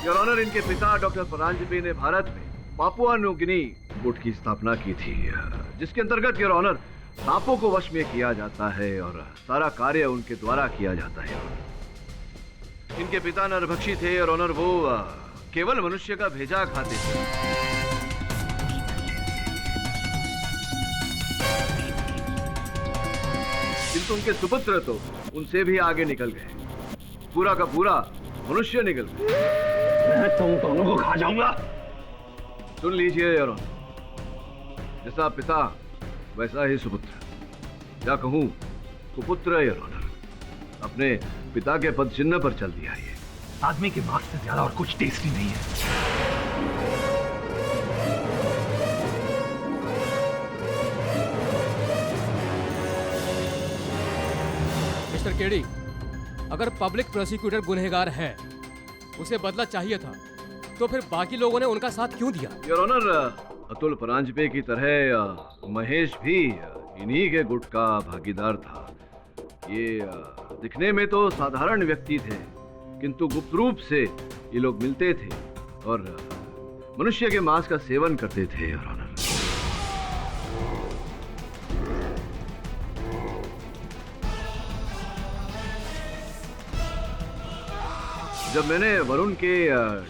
योर ऑनर, इनके पिता डॉक्टर परांजपे ने भारत में पापुआ न्यू गिनी गुट की स्थापना की थी, जिसके अंतर्गत योर ऑनर सांपों को वश में किया जाता है और सारा कार्य उनके द्वारा किया जाता है। इनके पिता नरभक्षी थे और ऑनर वो केवल मनुष्य का भेजा खाते थे। किंतु उनके सुपुत्र तो उनसे भी आगे निकल गए, पूरा का पूरा मनुष्य निकल गए। मैं तुम दोनों को खा जाऊंगा। सुन लीजिए योर ऑनर, जैसा पिता वैसा ही सुपुत्र, या कहूं कुपुत्र योर ऑनर, अपने पिता के पद चिन्ह पर चल दिया। ये आदमी के मांस से ज्यादा और कुछ टेस्टी नहीं है। मिस्टर केडी, अगर पब्लिक प्रोसिक्यूटर गुनहगार है, उसे बदला चाहिए था, तो फिर बाकी लोगों ने उनका साथ क्यों दिया? योर ऑनर, अतुल परांजपे की तरह महेश भी इन्हीं के गुट का भागीदार था। ये दिखने में तो साधारण व्यक्ति थे, किंतु गुप्त रूप से ये लोग मिलते थे और मनुष्य के मांस का सेवन करते थे। योर ऑनर, जब मैंने वरुण के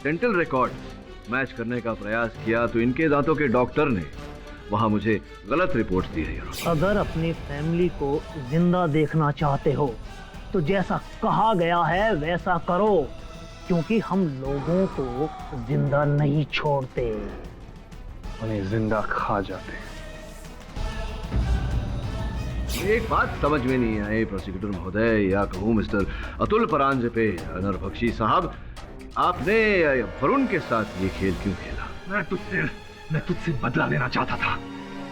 डेंटल रिकॉर्ड मैच करने का प्रयास किया तो इनके दांतों के डॉक्टर ने वहां मुझे गलत रिपोर्ट दी है। अगर अपनी फैमिली को जिंदा देखना चाहते हो तो जैसा कहा गया है वैसा करो, क्योंकि हम लोगों को जिंदा नहीं छोड़ते, उन्हें जिंदा खा जाते। एक बात समझ में नहीं आई प्रोसिक्यूटर महोदय, या कहूँ मिस्टर अतुल परांजपे नरभक्षी साहब, आपने वरुण के साथ ये खेल क्यों खेला? मैं तुझसे बदला लेना चाहता था।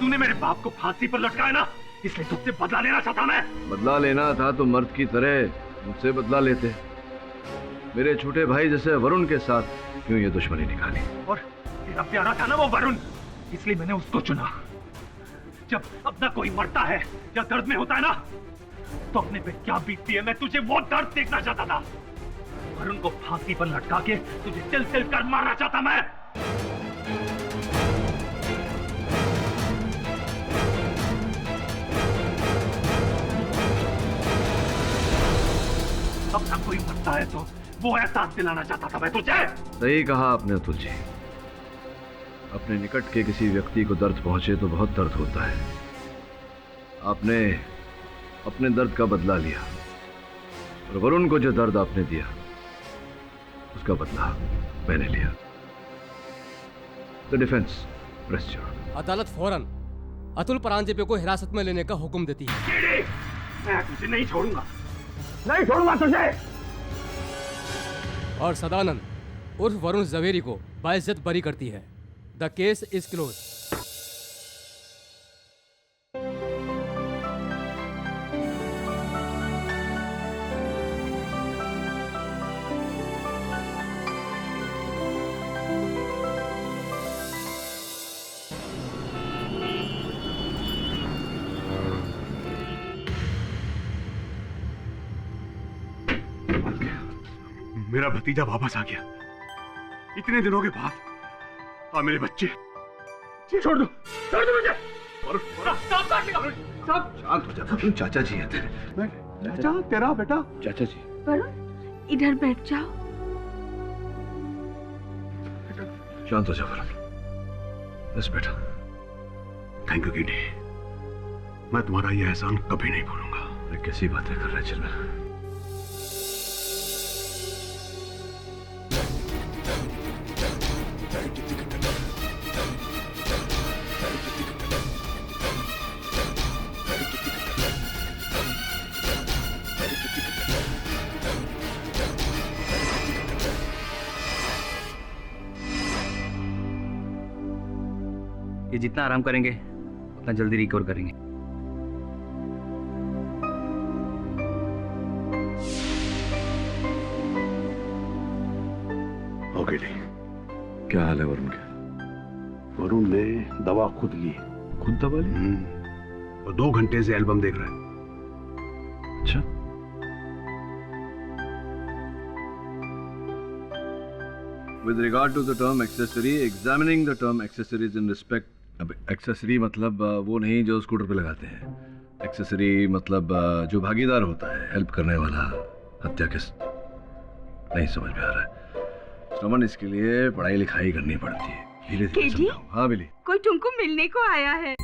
तूने मेरे बाप को फांसी पर लटकाया ना, इसलिए तुझसे बदला लेना चाहता मैं। बदला लेना था तो मर्द की तरह मुझसे बदला लेते। मेरे छोटे भाई जैसे वरुण के साथ क्यों ये दुश्मनी निकाली? और तेरा प्यारा था ना वो वरुण, इसलिए मैंने उसको चुना। जब अपना कोई मरता है या दर्द में होता है ना, तो अपने पे क्या बीतती है, मैं तुझे वो दर्द देखना चाहता था। वरुण को फांसी पर लटका के तुझे तिल तिल कर मारना चाहता मैं। अपना कोई मरता है तो वो एहसास दिलाना चाहता था मैं तुझे। सही कहा आपने अतुल जी, अपने निकट के किसी व्यक्ति को दर्द पहुंचे तो बहुत दर्द होता है। आपने अपने दर्द का बदला लिया और वरुण को जो दर्द आपने दिया उसका बदला मैंने लिया। The defence press your. अदालत फौरन अतुल परांजपे को हिरासत में लेने का हुक्म देती है। मैं तुझे नहीं छोड़ूंगा, नहीं छोड़ूंगा तुझे। और सदानंद उर्फ वरुण जवेरी को बाइज्जत बरी करती है। The case is close. मेरा भतीजा वापस आ गया इतने दिनों के बाद। हाँ मेरे बच्चे, छोड़ दो मुझे। शांत हो जा, चाचा जी हैं तेरे। चाचा तेरा बेटा? चाचा जी। वरुण इधर बैठ जाओ। शांत हो जा वरुण। बस बेटा। थैंक यू गिडी, मैं तुम्हारा ये एहसान कभी नहीं भूलूंगा। अरे कैसी बातें कर रहे चिल्ला। ये जितना आराम करेंगे उतना जल्दी रिकवर करेंगे। ओके क्या हाल है वरुण के? वरुण ने दवा खुद ली। खुद दवा ली? और 2 घंटे से एल्बम देख रहा है। अच्छा। With regard to the term accessory, examining the term accessories in respect. अब एक्सेसरी मतलब वो नहीं जो स्कूटर पे लगाते हैं। एक्सेसरी मतलब जो भागीदार होता है, हेल्प करने वाला। हत्या किस नहीं समझ में आ रहा है। श्रवण, इसके लिए पढ़ाई लिखाई करनी पड़ती है। धीरे धीरे समझाओ। हाँ बिली। कोई तुमको मिलने को आया है।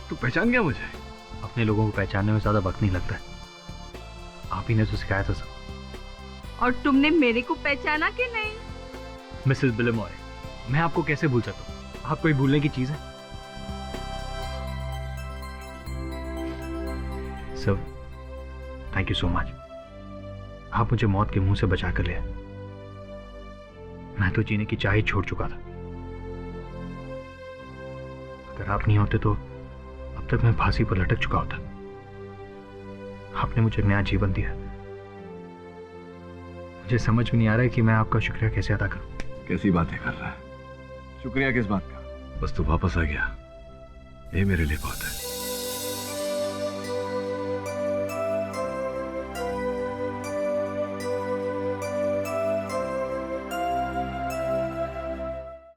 तू पहचान गया मुझे? अपने लोगों को पहचानने में ज्यादा वक्त नहीं लगता है। आप ही ने तो सिखाया था सब। और तुमने मेरे को पहचाना कि नहीं? मिसेस बिलेमॉय, मैं आपको कैसे भूल सकता हूँ? आप कोई भूलने की चीज है? Sir, thank you so much. आप मुझे मौत के मुंह से बचा कर ले। मैं तो जीने की चाह ही छोड़ चुका था। अगर आप नहीं होते तो अब तक मैं फांसी पर लटक चुका होता। आपने मुझे नया जीवन दिया। मुझे समझ में नहीं आ रहा है कि मैं आपका शुक्रिया कैसे अदा करूं। कैसी बातें कर रहा है? शुक्रिया किस बात का? बस तू वापस आ गया, ये मेरे लिए बहुत है।